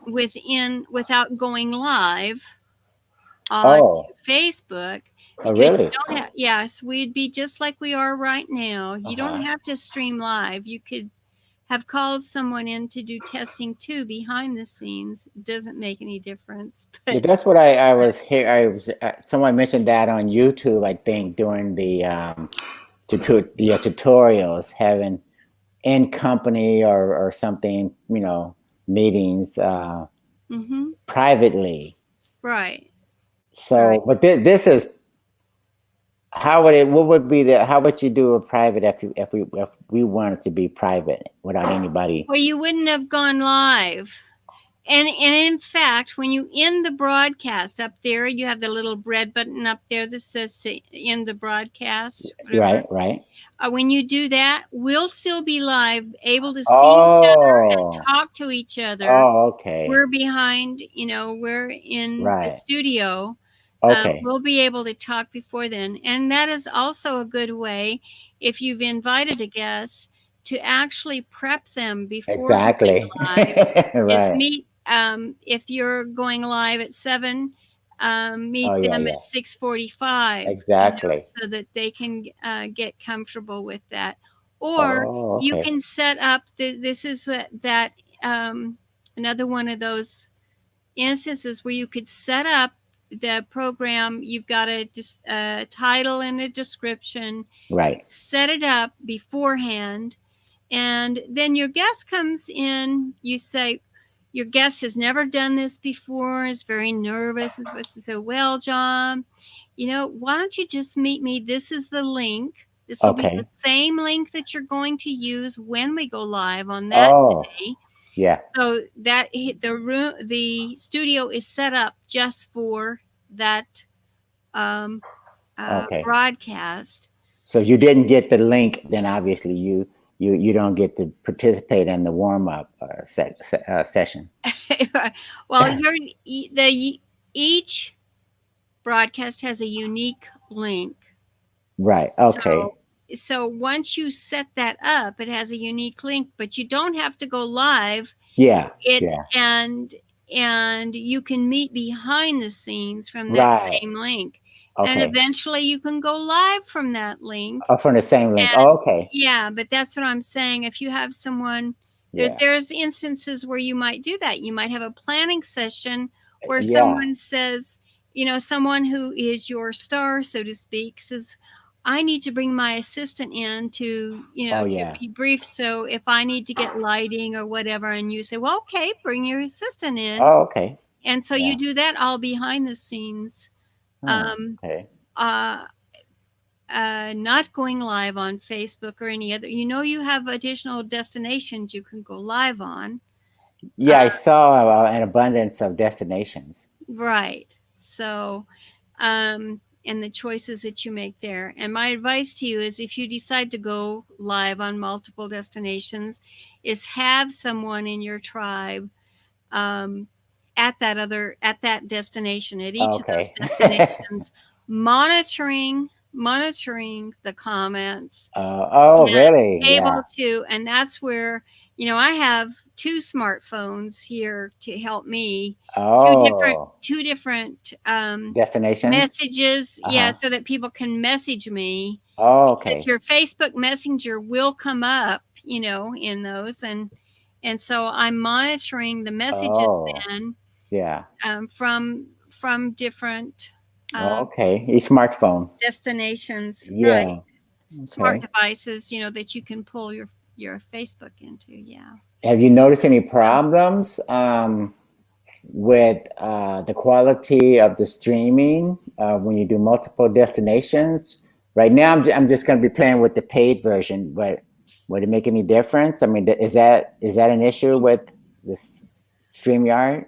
without going live on Oh. Facebook. Oh, Because you really? don't have, yes, we'd be just like we are right now. You don't Uh-huh. have to stream live. You could have called someone in to do testing too behind the scenes. It doesn't make any difference. Yeah, But that's what I was here. I was someone mentioned that on YouTube, I think, during the tutorials, having in company or something, meetings mm-hmm, privately. right. So, but this is what would be how would you do a private if we wanted to be private without anybody? Well, you wouldn't have gone live. And in fact, when you end the broadcast up there, you have the little red button up there that says to end the broadcast. Whatever. Right. When you do that, we'll still be live, able to see each other and Oh. talk to each other. Oh, okay. We're behind, we're in the Right. studio. Okay. We'll be able to talk before then. And that is also a good way, if you've invited a guest, to actually prep them before Exactly. you go live. Is Right. meet, if you're going live at 7, meet Oh, yeah, them yeah. at 6:45. Exactly. So that they can get comfortable with that. Or Oh, you okay. can set up, this is that another one of those instances where you could set up the program. You've got a title and a description. Right. Set it up beforehand, and then your guest comes in. You say, your guest has never done this before, is very nervous, and supposed to say, well, John, why don't you just meet me? This is the link. This will be Okay. the same link that you're going to use when we go live on that day. Yeah. So that the studio is set up just for that Okay. broadcast. So if you didn't get the link, then obviously you don't get to participate in the warm up session. Well, each broadcast has a unique link. Right. Okay. So once you set that up, it has a unique link, but you don't have to go live. Yeah. And you can meet behind the scenes from that Right. same link. Okay. And eventually you can go live from that link. Oh, from the same link. Oh, okay. Yeah, but that's what I'm saying. If you have someone, there's instances where you might do that. You might have a planning session where someone says, someone who is your star, so to speak, says, I need to bring my assistant in to, to be brief. So if I need to get lighting or whatever, and you say, well, okay, bring your assistant in. Oh, okay. And so you do that all behind the scenes. Okay. Not going live on Facebook or any other. You have additional destinations you can go live on. Yeah, I saw an abundance of destinations. Right. So, and the choices that you make there. And my advice to you is, if you decide to go live on multiple destinations, is have someone in your tribe at that destination, at each of those destinations, monitoring the comments. Really? Able to, and that's where, I have 2 smartphones here to help me. Two different Destinations messages. Yeah, so that people can message me. Oh, okay. Because your Facebook Messenger will come up, in those, and so I'm monitoring the messages then. Yeah. From different okay. A smartphone destinations. Yeah. Right. Okay. Smart devices, that you can pull your Facebook into. Yeah. Have you noticed any problems with the quality of the streaming when you do multiple destinations? Right now, I'm just going to be playing with the paid version, but would it make any difference? I mean, is that an issue with this StreamYard?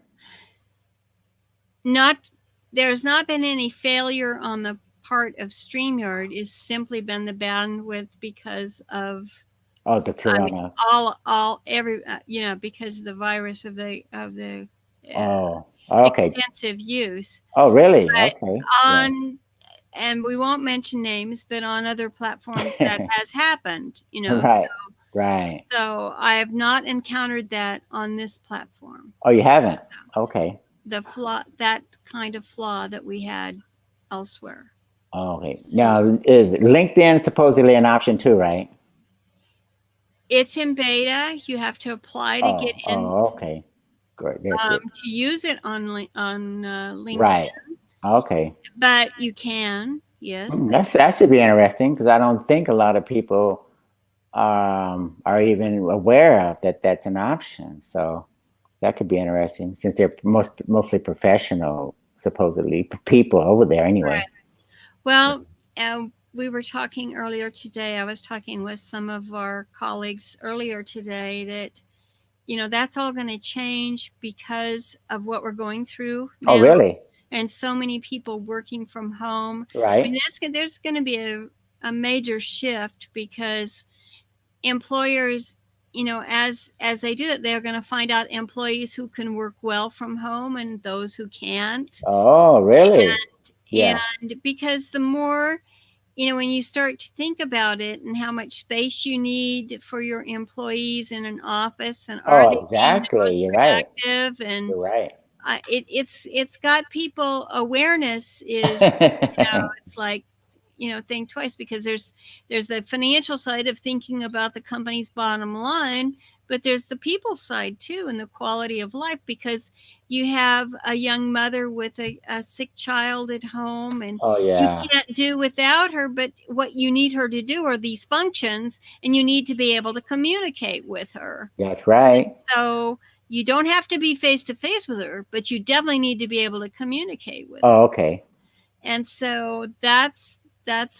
There's not been any failure on the part of StreamYard. It's simply been the bandwidth because of the corona. because of the virus of the Oh, okay. extensive use. Oh, really? But Okay. on, and we won't mention names, but on other platforms that Yeah. has happened, you know. Right. Right. So I have not encountered that on this platform. Oh, you haven't? Okay. The flaw, that kind of flaw that we had elsewhere. Okay. So Now, is LinkedIn supposedly an option too, right? it's in beta. You have to apply to get in Okay. Great. There's it. to use it on LinkedIn, Right. Okay. but you can. Yes. That should be interesting because I don't think a lot of people are even aware of that. That's an option. So that could be interesting since they're mostly professional, supposedly people over there anyway. Right. Well, we were talking earlier today. I was talking with some of our colleagues earlier today that, you know, that's all going to change because of what we're going through Oh, now, really? and so many people working from home. I Right. mean, there's going to be a major shift because employers, you know, as they do it, they're going to find out employees who can work well from home and those who can't. Oh, really? Yeah. And because the more, you know, when you start to think about it and how much space you need for your employees in an office, and are Oh, they being the exactly. most You're right. productive, and You're right. it's got people awareness is, you know, it's like, you know, think twice, because there's the financial side of thinking about the company's bottom line, but there's the people side too, and the quality of life, because you have a young mother with a sick child at home, and Oh, you yeah. can't do without her, but what you need her to do are these functions, and you need to be able to communicate with her. That's right. So you don't have to be face to face with her, but you definitely need to be able to communicate with her. Oh, okay. And so that's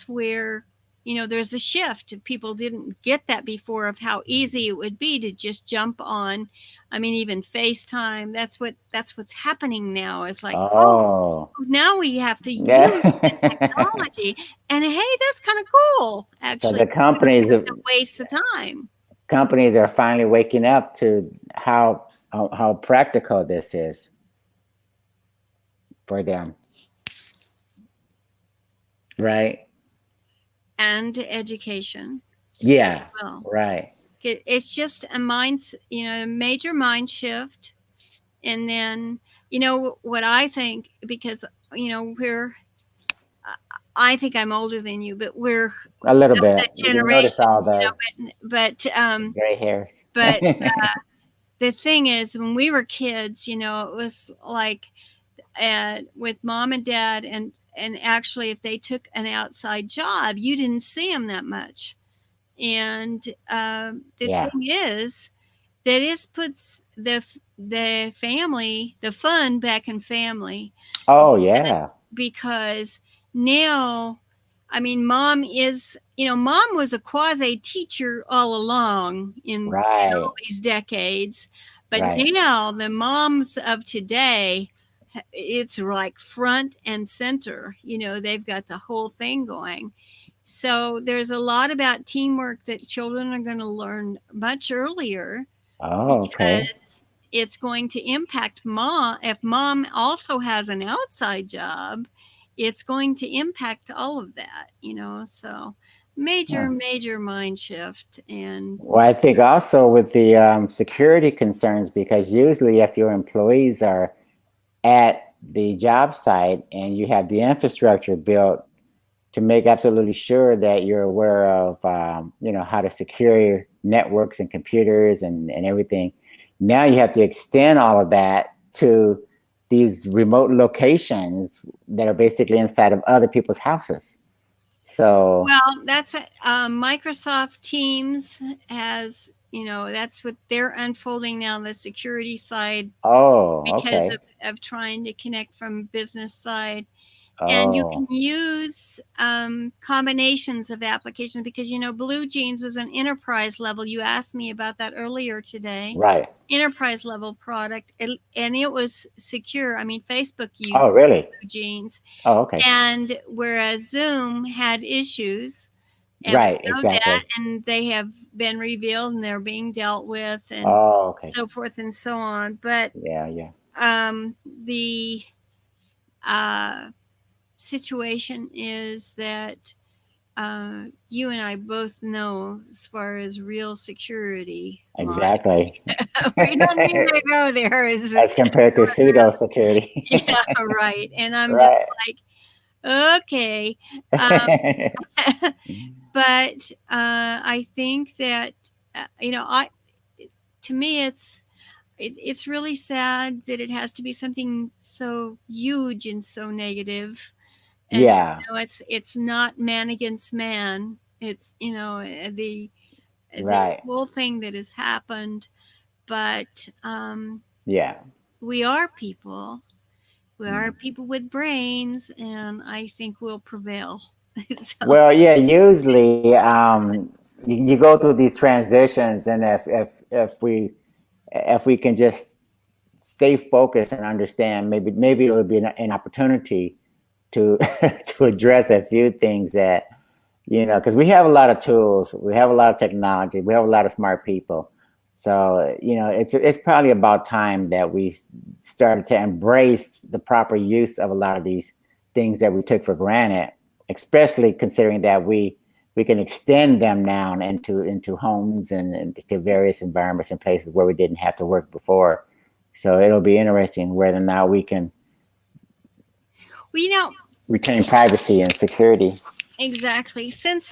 where, you know, there's a shift. People didn't get that before, of how easy it would be to just jump on. I mean, even FaceTime, that's what's happening now. Is like, Oh. now we have to use Yeah. technology. And hey, that's kind of cool, So actually. the companies A waste of time. are finally waking up to how practical this is for them. Right? And education. Yeah. Well, Right. it's just a a major mind shift. And then, you know, what I think, because, you know, I think I'm older than you, but we're A little of bit. that You can generation, notice all you know, the but gray hairs. but the thing is, when we were kids, you know, it was like with mom and dad, and actually, if they took an outside job, you didn't see them that much. And the Yeah. thing is, that is puts the family, the fun, back in family. Oh, yeah. Because now, I mean, mom is, you know, mom was a quasi teacher all along in Right. all these decades, but Right. now the moms of today, it's like front and center. You know, they've got the whole thing going. So there's a lot about teamwork that children are going to learn much earlier, Oh, okay. because it's going to impact mom. If mom also has an outside job, it's going to impact all of that, you know. So major mind shift. And Well, I think also with the security concerns, because usually if your employees are at the job site and you have the infrastructure built to make absolutely sure that you're aware of, you know, how to secure your networks and computers and everything. Now you have to extend all of that to these remote locations that are basically inside of other people's houses. So, well, that's what Microsoft Teams has, you know, that's what they're unfolding now, the security side, oh, because okay. of trying to connect from business side. And you can use combinations of applications, because, you know, Blue Jeans was an enterprise level. You asked me about that earlier today. Right. Enterprise level product, and it was secure. I mean, Facebook used Oh, really? Blue Jeans. Oh, okay. And whereas Zoom had issues, and Right, we know exactly. that, and they have been revealed and they're being dealt with, and Oh, okay. so forth and so on. But Yeah, yeah. the uh, situation is that you and I both know, as far as real security, Exactly. we don't need to go there. As compared to pseudo security. Yeah, right. And I'm just Right. like, okay. Um, but I think that to me, it's really sad that it has to be something so huge and so negative. And Yeah. it's not man against man. It's the Right. whole thing that has happened. But Yeah. we are people. We are Mm. people with brains, and I think we'll prevail. So Well, yeah, usually you go through these transitions, and if we can just stay focused and understand, maybe it would be an opportunity to to address a few things that, because we have a lot of tools, we have a lot of technology, we have a lot of smart people. So it's probably about time that we started to embrace the proper use of a lot of these things that we took for granted, especially considering that we can extend them now into homes and to various environments and places where we didn't have to work before. So it'll be interesting whether or not we can well, retain privacy and security. exactly. Since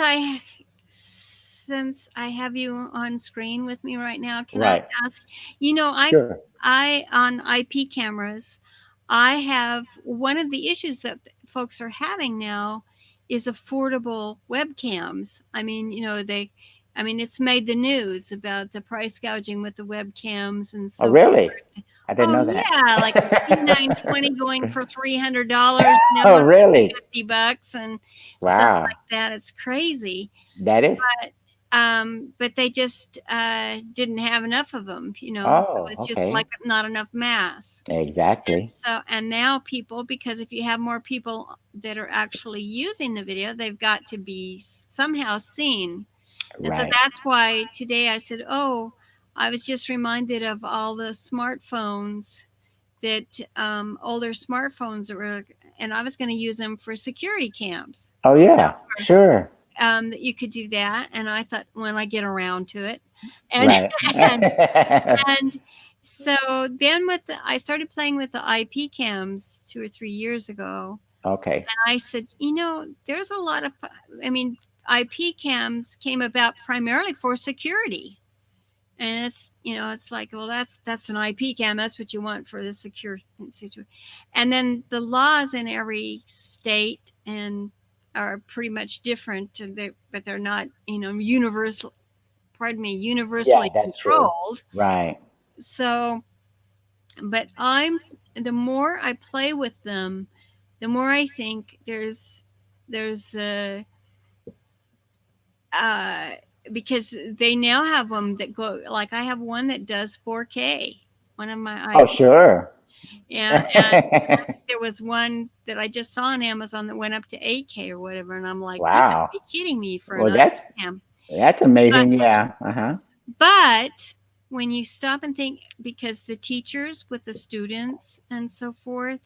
I have you on screen with me right now, can I Right. ask? You know, I Sure. I on IP cameras, I have one of the issues that folks are having now is affordable webcams. I mean, it's made the news about the price gouging with the webcams and Oh, so really? I didn't Oh know yeah, like a C920 that. going for $300, Oh, another one really? for $50 and stuff Wow. like that. It's crazy. That is. But they just didn't have enough of them, so Oh, it's just okay. like not enough mass. And Exactly. and now people, because if you have more people that are actually using the video, they've got to be somehow seen. And so Right. that's why today I said, oh, I was just reminded of all the smartphones that older smartphones that were, and I was going to use them for security cams. Oh, yeah. Sure. That you could do that, and I thought when I get around to it, and Right. and and so then I started playing with the IP cams 2 or 3 years ago, Okay. and I said, there's a lot of, I mean, IP cams came about primarily for security. And it's like, well, that's an IP cam. That's what you want for the secure situation. And then the laws in every state and are pretty much different, but they're not, universal. Pardon me, Yeah, universally that's true. controlled. Right. So, but the more I play with them, the more I think there's a uh, because they now have them that go, like I have one that does 4K. One of my Oh, IP, sure. and there was one that I just saw on Amazon that went up to 8K or whatever, and I'm like, you got to Wow. be kidding me for an Well, IP cam. that's But amazing. Yeah. Uh-huh. but when you stop and think, because the teachers with the students and so forth,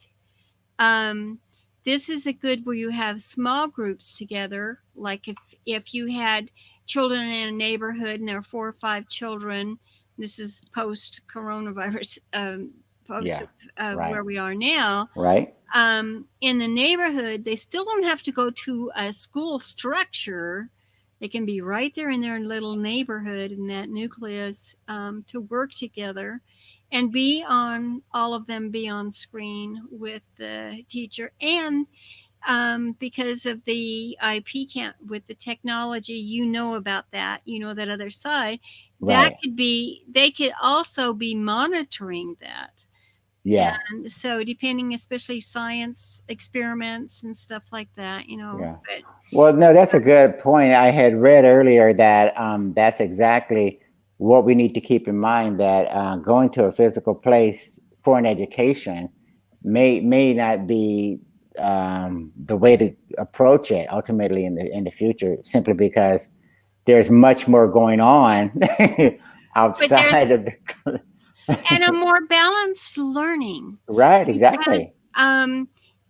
um, this is a good where you have small groups together. Like if you had children in a neighborhood and there are 4 or 5 children, this is post coronavirus, post Yeah. Right. where we are now. Right. In the neighborhood, they still don't have to go to a school structure. They can be right there in their little neighborhood in that nucleus, to work together and all of them be on screen with the teacher. And because of the IP camp with the technology, about that, that other side, that Right. they could also be monitoring that. Yeah. And so depending, especially science experiments and stuff like that, Yeah. but Well, no, that's a good point. I had read earlier that that's exactly what we need to keep in mind, that going to a physical place for an education may not be the way to approach it ultimately in the future, simply because there's much more going on but there's outside of the and a more balanced learning. Right, Because exactly.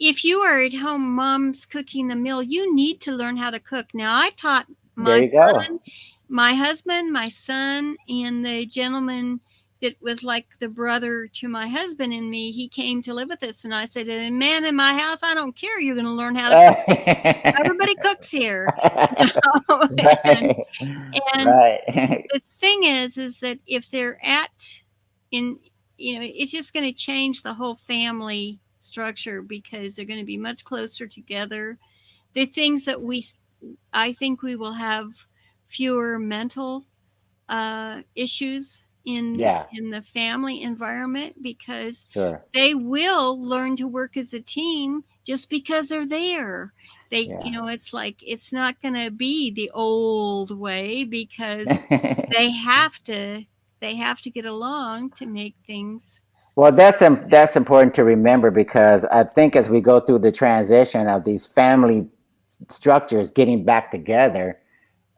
if you are at home, mom's cooking the meal, you need to learn how to cook. Now, I taught There my you go. son, my husband, my son, and the gentleman that was like the brother to my husband and me. He came to live with us, and I said, "A man in my house, I don't care. You're going to learn how to cook. Everybody cooks here." and, Right. and Right. the thing is that if they're at in it's just going to change the whole family structure because they're going to be much closer together. The things that I think we will have fewer mental issues Yeah, in the family environment because sure. they will learn to work as a team just because they're there. They, Yeah. it's like it's not going to be the old way because they have to they have to get along to make things. Well, that's important to remember because I think as we go through the transition of these family structures getting back together,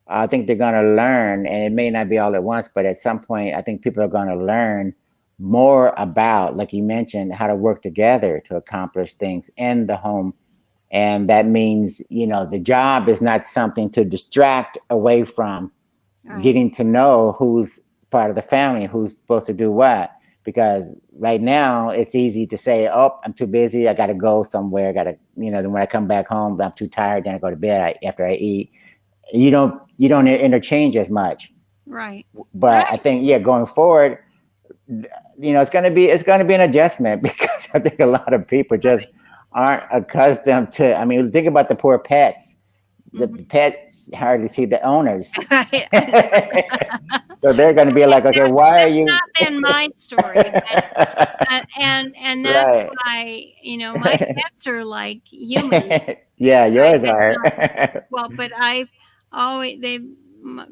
I think they're going to learn, and it may not be all at once, but at some point, I think people are going to learn more about, like you mentioned, how to work together to accomplish things in the home. And that means, the job is not something to distract away from Right. getting to know who's part of the family, who's supposed to do what. Because right now it's easy to say, "Oh, I'm too busy. I got to go somewhere. I got to, then when I come back home, I'm too tired. Then I go to bed after I eat." You don't interchange as much. Right. But I Right. think, yeah, going forward, it's gonna be an adjustment because I think a lot of people just aren't accustomed to. I mean, think about the poor pets. The Mhm. pets hardly see the owners. Right. So they're going to be like, okay, why are That's you? not been my story, but and that's Right. why my pets are like humans. Yeah, Right. yours It's are. not well, but I always they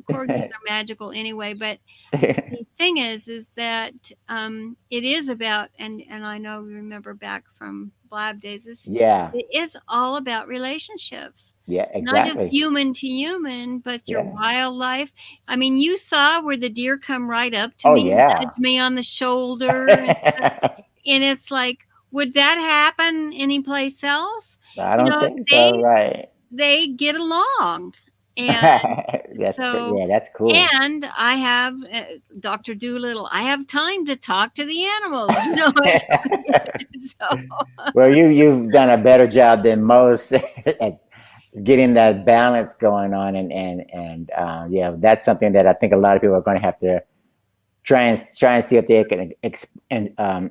corgis are magical anyway. But the thing is that it is about and I know we remember back from Blab days. Yeah, It is all about relationships, yeah, not just exactly. human to human, but your Yeah. wildlife. I mean, you saw where the deer come right up to Oh, me and yeah. nudge me on the shoulder and stuff, and it's like, would that happen anyplace else? I don't think so. They Right. get along, and That's great. so Yeah, that's cool. and I have Dr. Doolittle. I have time to talk to the animals. It's so Well, you've done a better job than most at getting that balance going on, and yeah, that's something that I think a lot of people are going to have to try and see if they can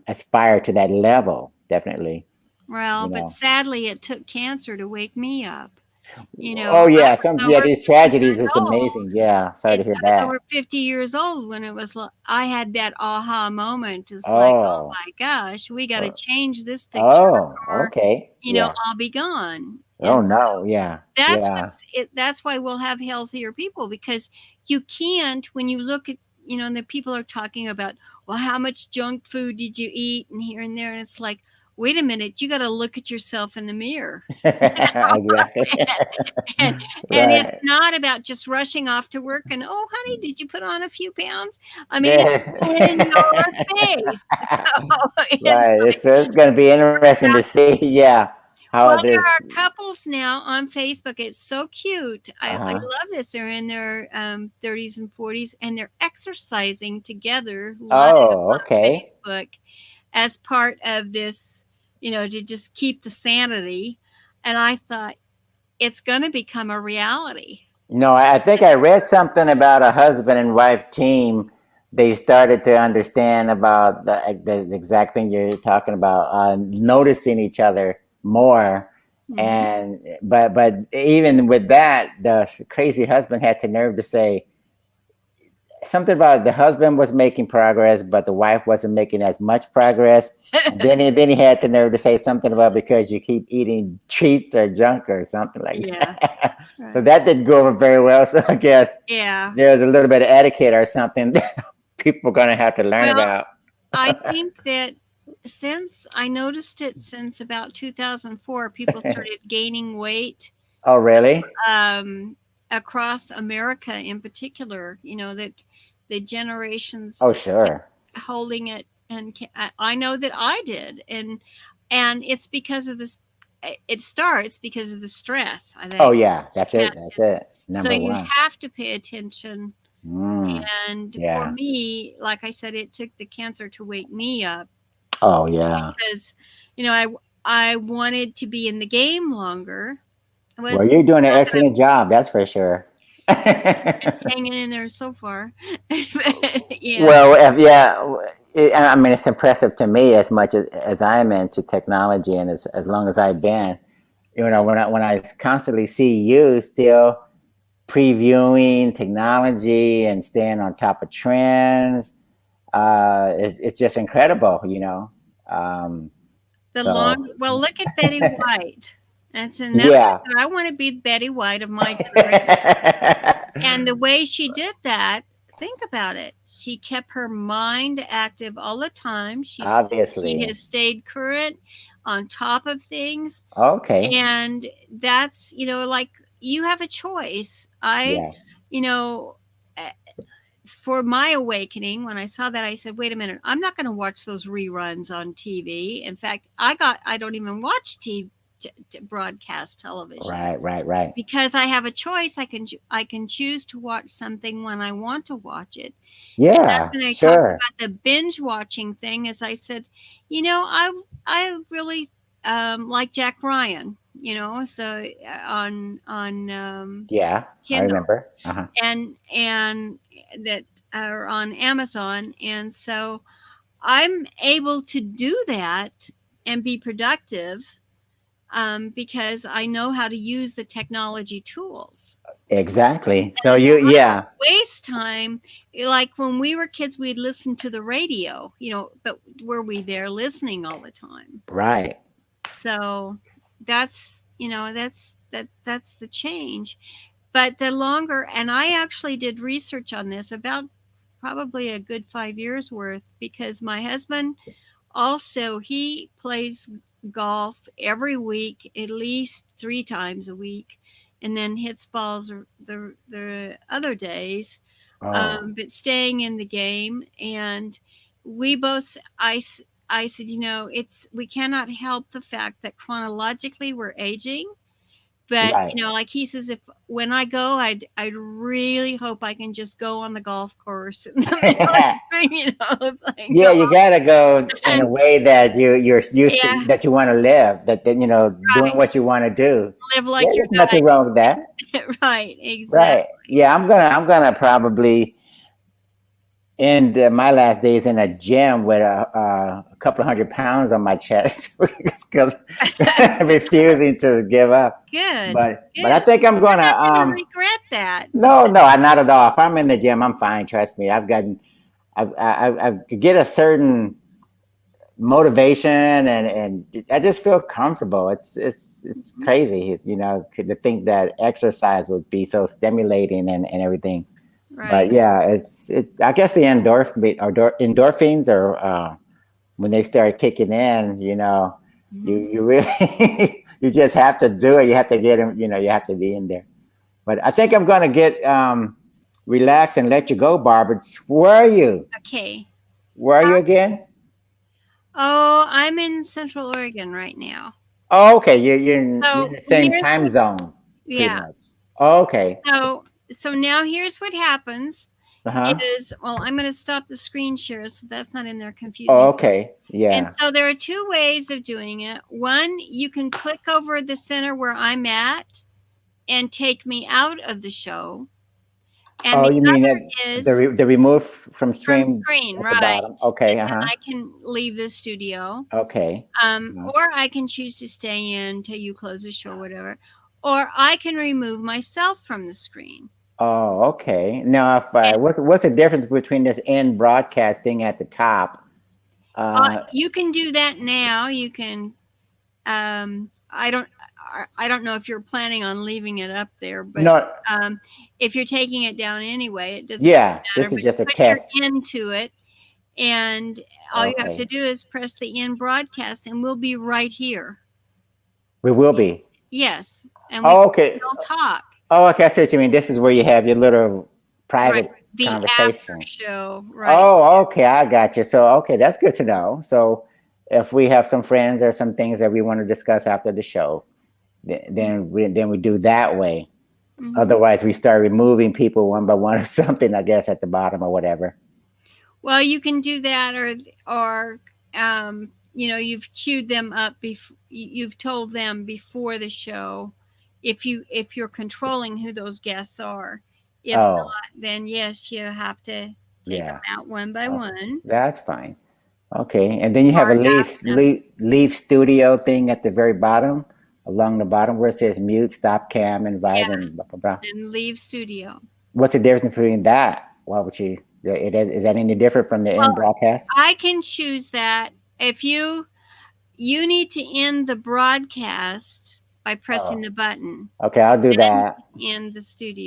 aspire to that level. Definitely, well, you but know. sadly, it took cancer to wake me up. Oh I yeah, was yeah, over these 50 tragedies years is old. amazing. Yeah, sorry to hear I was that. over 50 years old when it was I had that aha moment. It's like, "Oh Oh, my gosh, we gotta well, change this picture oh, or, okay, yeah. I'll be gone." Oh And so no, yeah, yeah. that's why we'll have healthier people because you can't when you look at, and the people are talking about, "Well, how much junk food did you eat?" and here and there, and it's like, "Wait a minute, you gotta look at yourself in the mirror." Exactly. and it's Right. not about just rushing off to work and, "Oh, honey, did you put on a few pounds?" I mean, it's Yeah. in your face. So it's Right. like, It's going to be interesting to see, yeah, how well, this. there are couples now on Facebook. It's so cute. I Uh-huh. love this. They're in their 30s and 40s, and they're exercising together live Oh, on okay. Facebook as part of this, to just keep the sanity. And I thought it's going to become a reality. No, I think I read something about a husband and wife team. They started to understand about the exact thing you're talking about, noticing each other more. Mhm. And but even with that, the crazy husband had the nerve to say something about the husband was making progress, but the wife wasn't making as much progress. And then he had the nerve to say something about because you keep eating treats or junk or something like Yeah. that. So Right. that didn't go over very well. So I guess Yeah. there's a little bit of etiquette or something that people are going to have to learn Well, about. I think that since I noticed it since about 2004, people started gaining weight Oh, really? um, across America in particular, that the generations Oh, just kept sure. holding it, and I know that I did, and it's because of this. It starts because of the stress, I think. Oh yeah, that's it. Yeah, That's it. so Number you one. have to pay attention. Mm, And for yeah. me, like I said, it took the cancer to wake me up Oh yeah. because, you know, I wanted to be in the game longer. It Well, was you're doing an excellent job. That's for sure. hanging in there so far. Yeah. Well, I mean, it's impressive to me as much as I'm into technology and as long as I've been. You know, when I constantly see you still previewing technology and staying on top of trends, it's just incredible. You know, um, so Well, look at Betty White. That yeah. was, I want to be Betty White of my generation. And the way she did that, think about it. She kept her mind active all the time. She Obviously. has stayed current, on top of things, Okay. and that's, like, you have a choice. Yeah. You know, eh, for my awakening, when I saw that, I said, "Wait a minute! I'm not going to watch those reruns on TV." In fact, I don't even watch TV. Broadcast television, Right. because I have a choice. I can choose to watch something when I want to watch it. And that's Yeah. when I talked Sure. about the binge watching thing. As I said, I really like Jack Ryan. So on Yeah. I Kindle remember. and that are on Amazon, and so I'm able to do that and be productive, because I know how to use the technology tools. Exactly. And So yeah. waste time. Like when we were kids, we'd listen to the radio, but were we there listening all the time? Right. So that's the change. But the longer, and I actually did research on this about probably a good 5 years worth, because my husband also, he plays golf every week, at least 3 times a week, and then hits balls the other days. Oh. But staying in the game, and we both, I said, we cannot help the fact that chronologically we're aging. But Right. like he says, if when I go, I'd really hope I can just go on the golf course and like Yeah, go you gotta go in a and way that you're used to, yeah, that you want to live, that doing right, what you want to do. live Yeah, like you're there's nothing wrong with that. dying. Right, exactly. Right. Yeah, I'm gonna probably end my last days in a gym with a couple of 100 pounds on my chest because refusing to give up. Good, But I good. think I'm You're gonna not going to regret that. no, not at all. If I'm in the gym, I'm fine. Trust me. I get a certain motivation and I just feel comfortable. It's crazy. To think that exercise would be so stimulating and everything. But Right. yeah, I guess the endorphins are when they start kicking in. Mhm. You really you just have to do it. You have to get them. You have to be in there. But I think I'm gonna get relax and let you go, Barbara. Where are you? Okay. Where are you again? Oh, I'm in Central Oregon right now. Oh, okay. You're in So the same here's time zone, pretty yeah. much. Oh, okay. So now here's what happens Uh-huh. is, well, I'm going to stop the screen share so that's not in there Oh, confusing. okay. And Yeah. so there are two ways of doing it. One, you can click over the center where I'm at and take me out of the show. And Oh, the you mean other that is the remove from from stream screen, at the right? bottom? Okay. And then Uh-huh. I can leave the studio. Okay. Uh-huh. Or I can choose to stay in till you close the show, whatever. Or I can remove myself from the screen. Oh, okay. Now, if And what's the difference between this end broadcasting at the top? you can do that now. You can. I don't know if you're planning on leaving it up there, but No. if you're taking it down anyway, it doesn't Yeah. matter. This is But just a put your test. into it, and all you have to Okay. do is press the end broadcast, and we'll be right here. We will be. Yes, and we Oh, can okay. still talk. Oh, okay. I see what you mean. This is where you have your little Right. private the conversation. after show, right? Oh, okay, I got you. So, okay, that's good to know. So, if we have some friends or some things that we want to discuss after the show, then we do that way. Mhm. Otherwise, we start removing people one by one or something, I guess, at the bottom or whatever. Well, you can do that, or you've queued them up you've told them before the show if you're controlling who those guests are. If Oh, not, then yes, you have to take them yeah. out one by Okay, one that's fine. Okay, and then you have or a have them leave studio thing at the very bottom, along the bottom where it says mute, stop cam, invite, yeah and blah blah blah. and leave studio. What's the difference between that? Why would you? Is that any different from the Well, end broadcast? I can choose that. If you need to end the broadcast by pressing Oh, the button, okay, I'll do then that. end the studio.